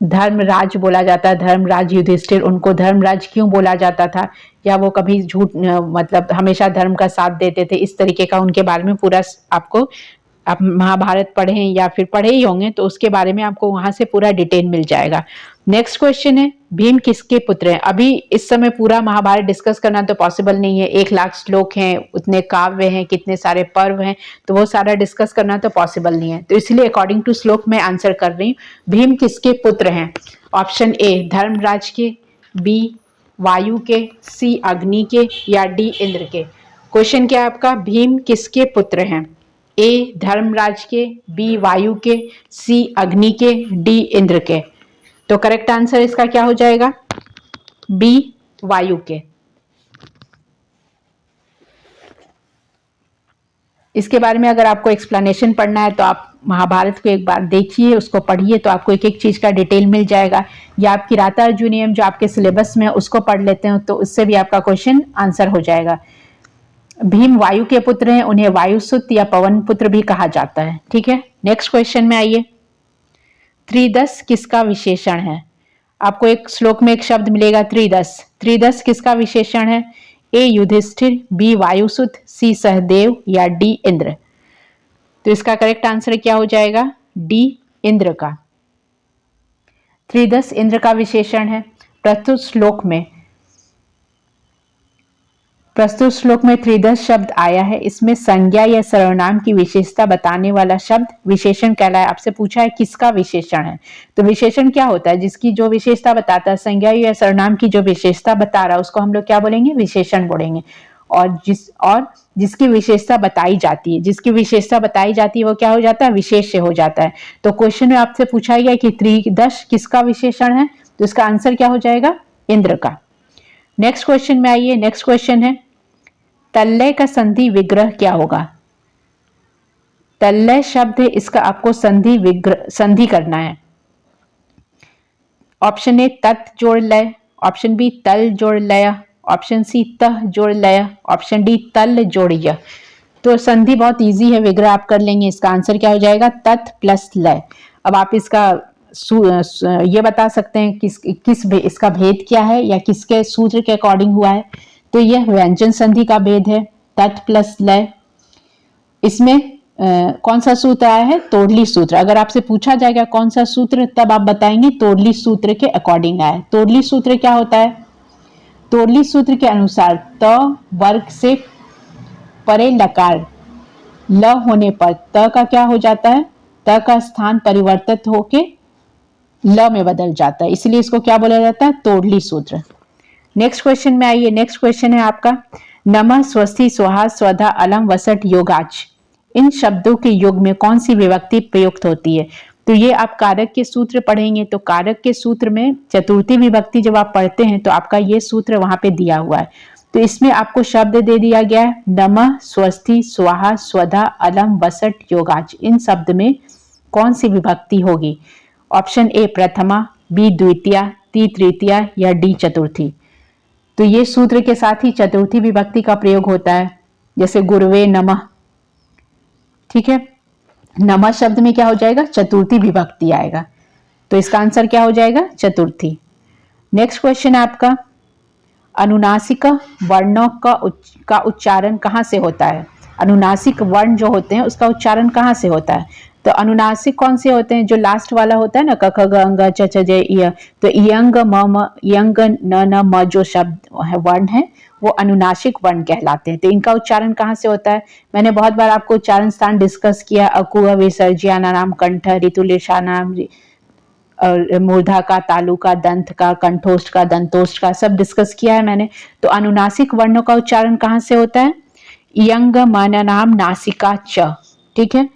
धर्मराज बोला जाता है, धर्मराज युधिष्ठिर, उनको धर्मराज क्यों बोला जाता था, या वो कभी झूठ मतलब हमेशा धर्म का साथ देते थे, इस तरीके का उनके बारे में पूरा आपको, आप महाभारत पढ़े या फिर पढ़े ही होंगे तो उसके बारे में आपको वहां से पूरा डिटेल मिल जाएगा। नेक्स्ट क्वेश्चन है, भीम किसके पुत्र हैं? अभी इस समय पूरा महाभारत डिस्कस करना तो पॉसिबल नहीं है, 1,00,000 श्लोक हैं, उतने काव्य हैं, कितने सारे पर्व हैं, तो वो सारा डिस्कस करना तो पॉसिबल नहीं है। तो इसलिए अकॉर्डिंग टू श्लोक मैं आंसर कर रही हूँ। भीम किसके पुत्र हैं? ऑप्शन ए धर्मराज के, बी वायु के, सी अग्नि के, या डी इंद्र के। क्वेश्चन क्या है आपका? भीम किसके पुत्र हैं? ए धर्मराज के, बी वायु के, सी अग्नि के, डी इंद्र के। तो करेक्ट आंसर इसका क्या हो जाएगा? बी वायु के। इसके बारे में अगर आपको एक्सप्लेनेशन पढ़ना है तो आप महाभारत को एक बार देखिए, उसको पढ़िए, तो आपको एक एक चीज का डिटेल मिल जाएगा। या आप किराता अर्जुनियम जो आपके सिलेबस में है उसको पढ़ लेते हैं तो उससे भी आपका क्वेश्चन आंसर हो जाएगा। भीम वायु के पुत्र हैं, उन्हें वायुसुत या पवन पुत्र भी कहा जाता है। ठीक है, नेक्स्ट क्वेश्चन में आइए। त्रिदश किसका विशेषण है? आपको एक श्लोक में एक शब्द मिलेगा त्रिदश। त्रिदश किसका विशेषण है? ए युधिष्ठिर, बी वायुसुत, सी सहदेव, या डी इंद्र। तो इसका करेक्ट आंसर क्या हो जाएगा? डी इंद्र का। त्रिदश इंद्र का विशेषण है। प्रस्तुत श्लोक में त्रिदश शब्द आया है, इसमें संज्ञा या सर्वनाम की विशेषता बताने वाला शब्द विशेषण कहलाए। आपसे पूछा है किसका विशेषण है, तो विशेषण क्या होता है? जिसकी जो विशेषता बताता है, संज्ञा या सर्वनाम की जो विशेषता बता रहा है उसको हम लोग क्या बोलेंगे? विशेषण बोलेंगे। और जिसकी विशेषता बताई जाती है, जिसकी विशेषता बताई जाती है वो क्या हो जाता है? विशेष्य हो जाता है। तो क्वेश्चन में आपसे पूछा गया कि त्रिदश किसका विशेषण है, तो इसका आंसर क्या हो जाएगा? इंद्र का। नेक्स्ट क्वेश्चन में आइए। नेक्स्ट क्वेश्चन है, तल्लय का संधि विग्रह क्या होगा? तल्लय शब्द है, इसका आपको संधि करना है। ऑप्शन ए तत् जोड़ लय, ऑप्शन बी तल जोड़ लय, ऑप्शन सी तह जोड़ लय, ऑप्शन डी तल जोड़ य। तो संधि बहुत इजी है, विग्रह आप कर लेंगे। इसका आंसर क्या हो जाएगा? तत् प्लस लय। अब आप इसका ये बता सकते हैं इसका भेद क्या है या किसके सूत्र के अकॉर्डिंग हुआ है। तो यह व्यंजन संधि का भेद है, तत् प्लस लय। इसमें कौन सा सूत्र आया है? तोड़ली सूत्र। अगर आपसे पूछा जाएगा कौन सा सूत्र, तब आप बताएंगे तोड़ली सूत्र के अकॉर्डिंग आया है। तोड़ली सूत्र क्या होता है? तोड़ली सूत्र के अनुसार त वर्ग से परे लकार ल होने पर त का क्या हो जाता है? त का स्थान परिवर्तित होके ल में बदल जाता है, इसलिए इसको क्या बोला जाता है? तोड़ली सूत्र। नेक्स्ट क्वेश्चन में आइए। नेक्स्ट क्वेश्चन है आपका, नमः स्वस्ति स्वाहा स्वधा अलम वसट योगाच, इन शब्दों के योग में कौन सी विभक्ति प्रयुक्त होती है? तो ये आप कारक के सूत्र पढ़ेंगे, तो कारक के सूत्र में चतुर्थी विभक्ति जब आप पढ़ते हैं तो आपका ये सूत्र वहां पे दिया हुआ है। तो इसमें आपको शब्द दे दिया गया है नमः स्वस्ति स्वाहा स्वधा अलम वसट योगाच, इन शब्द में कौन सी विभक्ति होगी? ऑप्शन ए प्रथमा, बी द्वितीया, ती तृतीया या डी चतुर्थी। तो ये सूत्र के साथ ही चतुर्थी विभक्ति का प्रयोग होता है, जैसे गुरुवे नमः। ठीक है, नमः शब्द में क्या हो जाएगा? चतुर्थी विभक्ति आएगा, तो इसका आंसर क्या हो जाएगा? चतुर्थी। नेक्स्ट क्वेश्चन है आपका, अनुनासिक वर्णों का उच्चारण कहाँ से होता है? अनुनासिक वर्ण जो होते हैं उसका उच्चारण कहाँ से होता है? तो अनुनासिक कौन से होते हैं? जो लास्ट वाला होता है ना, क ख ग अंग च छ ज य, तो यंग म यंग न म जो शब्द है वर्ण है वो अनुनासिक वर्ण कहलाते हैं। तो इनका उच्चारण कहाँ से होता है? मैंने बहुत बार आपको उच्चारण स्थान डिस्कस किया, अकुह विसर्ज्याना नाम कंठ, ऋतुलेशा नाम मूर्धा का, तालु का, दंत का, कंठोष्ठ का, दंतोष्ठ का, सब डिस्कस किया है मैंने। तो अनुनासिक वर्णों का उच्चारण कहाँ से होता है? यंग मन नाम नासिका च। ठीक है,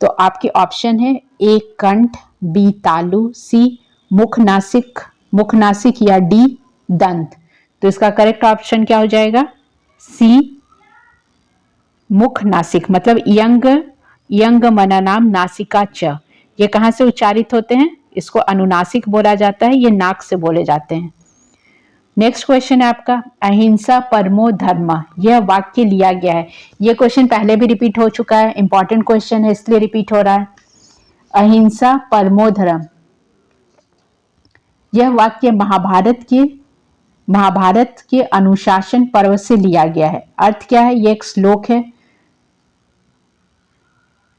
तो आपके ऑप्शन है ए कंठ, बी तालु, सी मुख नासिक या डी दंत। तो इसका करेक्ट ऑप्शन क्या हो जाएगा? सी मुख नासिक, मतलब यंग मना नाम नासिका च। ये कहाँ से उच्चारित होते हैं? इसको अनुनासिक बोला जाता है, ये नाक से बोले जाते हैं। नेक्स्ट क्वेश्चन है आपका, अहिंसा परमो धर्म, यह वाक्य लिया गया है। यह क्वेश्चन पहले भी रिपीट हो चुका है, इंपॉर्टेंट क्वेश्चन है इसलिए रिपीट हो रहा है। अहिंसा परमो धर्म, यह वाक्य महाभारत के अनुशासन पर्व से लिया गया है। अर्थ क्या है? यह एक श्लोक है।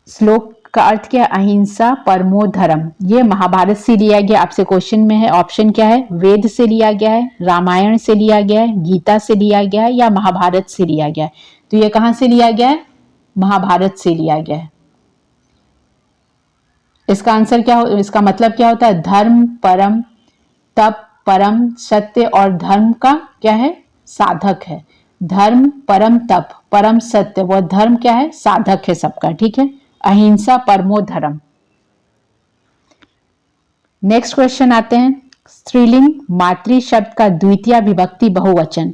श्लोक का अर्थ क्या है? अहिंसा परमो धर्म। ये महाभारत से लिया गया। आपसे क्वेश्चन में है, ऑप्शन क्या है? वेद से लिया गया है, रामायण से लिया गया है, गीता से लिया गया है या महाभारत से लिया गया है? तो ये कहां से लिया गया है? महाभारत से लिया गया है। इसका आंसर क्या हो, इसका मतलब क्या होता है? धर्म परम, तप परम, सत्य, और धर्म का क्या है? साधक है। धर्म परम तप परम सत्य, वह धर्म क्या है? साधक है सबका। ठीक है, अहिंसा परमो धर्म। नेक्स्ट क्वेश्चन आते हैं, स्त्रीलिंग मातृ शब्द का द्वितीय विभक्ति बहुवचन।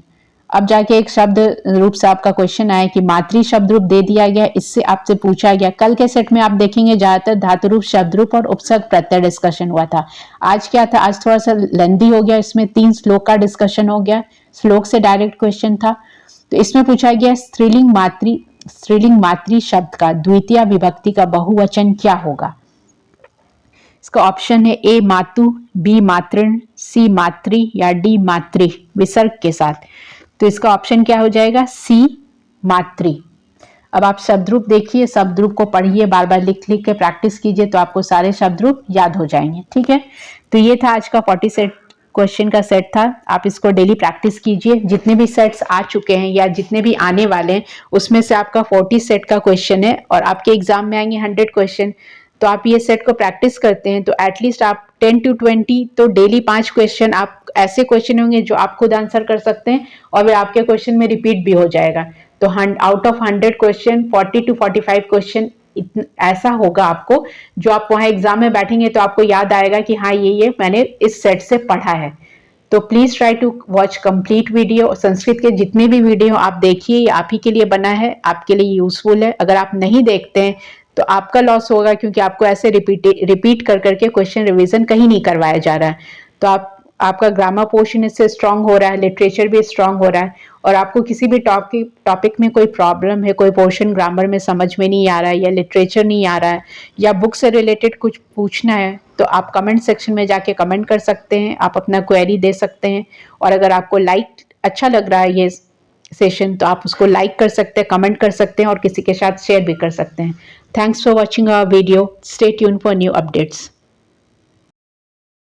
अब जाके एक शब्द रूप से आपका क्वेश्चन आया कि मातृ शब्द रूप दे दिया गया, इससे आपसे पूछा गया। कल के सेट में आप देखेंगे ज्यादातर धातु रूप, शब्द रूप और उपसर्ग प्रत्यय डिस्कशन हुआ था। आज क्या था? आज थोड़ा सा लेंदी हो गया, इसमें 3 श्लोक का डिस्कशन हो गया, श्लोक से डायरेक्ट क्वेश्चन था। तो इसमें पूछा गया स्त्रीलिंग मातृ शब्द का द्वितीय विभक्ति का बहुवचन क्या होगा? इसका ऑप्शन है ए मातु, बी मातृण, सी मातृ या डी मातृ विसर्ग के साथ। तो इसका ऑप्शन क्या हो जाएगा? सी मातृ। अब आप शब्द रूप देखिए, शब्द रूप को पढ़िए, बार बार लिख लिख के प्रैक्टिस कीजिए, तो आपको सारे शब्द रूप याद हो जाएंगे। ठीक है, तो ये था आज का 40 क्वेश्चन का सेट था। आप इसको डेली प्रैक्टिस कीजिए। जितने भी सेट्स आ चुके हैं या जितने भी आने वाले हैं उसमें से आपका 40 सेट का क्वेश्चन है और आपके एग्जाम में आएंगे 100 क्वेश्चन। तो आप ये सेट को प्रैक्टिस करते हैं तो एटलीस्ट आप 10 to 20 तो डेली 5 क्वेश्चन आप ऐसे क्वेश्चन होंगे जो आप खुद आंसर कर सकते हैं और वे आपके क्वेश्चन में रिपीट भी हो जाएगा। तो out of 100 question 40 to 45 question ऐसा होगा आपको, जो आप वहां एग्जाम में बैठेंगे तो आपको याद आएगा कि हाँ ये मैंने इस सेट से पढ़ा है। तो please try to watch complete video. Sanskrit के जितने भी वीडियो आप देखिए, ये आप ही के लिए बना है, आपके लिए यूजफुल है। अगर आप नहीं देखते हैं तो आपका लॉस होगा, क्योंकि आपको ऐसे रिपीट कर करके क्वेश्चन रिवीजन कहीं नहीं करवाया जा रहा है। तो आप आपका ग्रामर पोर्शन इससे स्ट्रांग हो रहा है, लिटरेचर भी स्ट्रांग हो रहा है, और आपको किसी भी टॉपिक में कोई प्रॉब्लम है, कोई पोर्शन ग्रामर में समझ में नहीं आ रहा है या लिटरेचर नहीं आ रहा है या बुक से रिलेटेड कुछ पूछना है, तो आप कमेंट सेक्शन में जाके कमेंट कर सकते हैं, आप अपना क्वेरी दे सकते हैं। और अगर आपको अच्छा लग रहा है ये सेशन, तो आप उसको लाइक कर सकते हैं, कमेंट कर सकते हैं और किसी के साथ शेयर भी कर सकते हैं। Thanks for watching our video. Stay tune for new updates.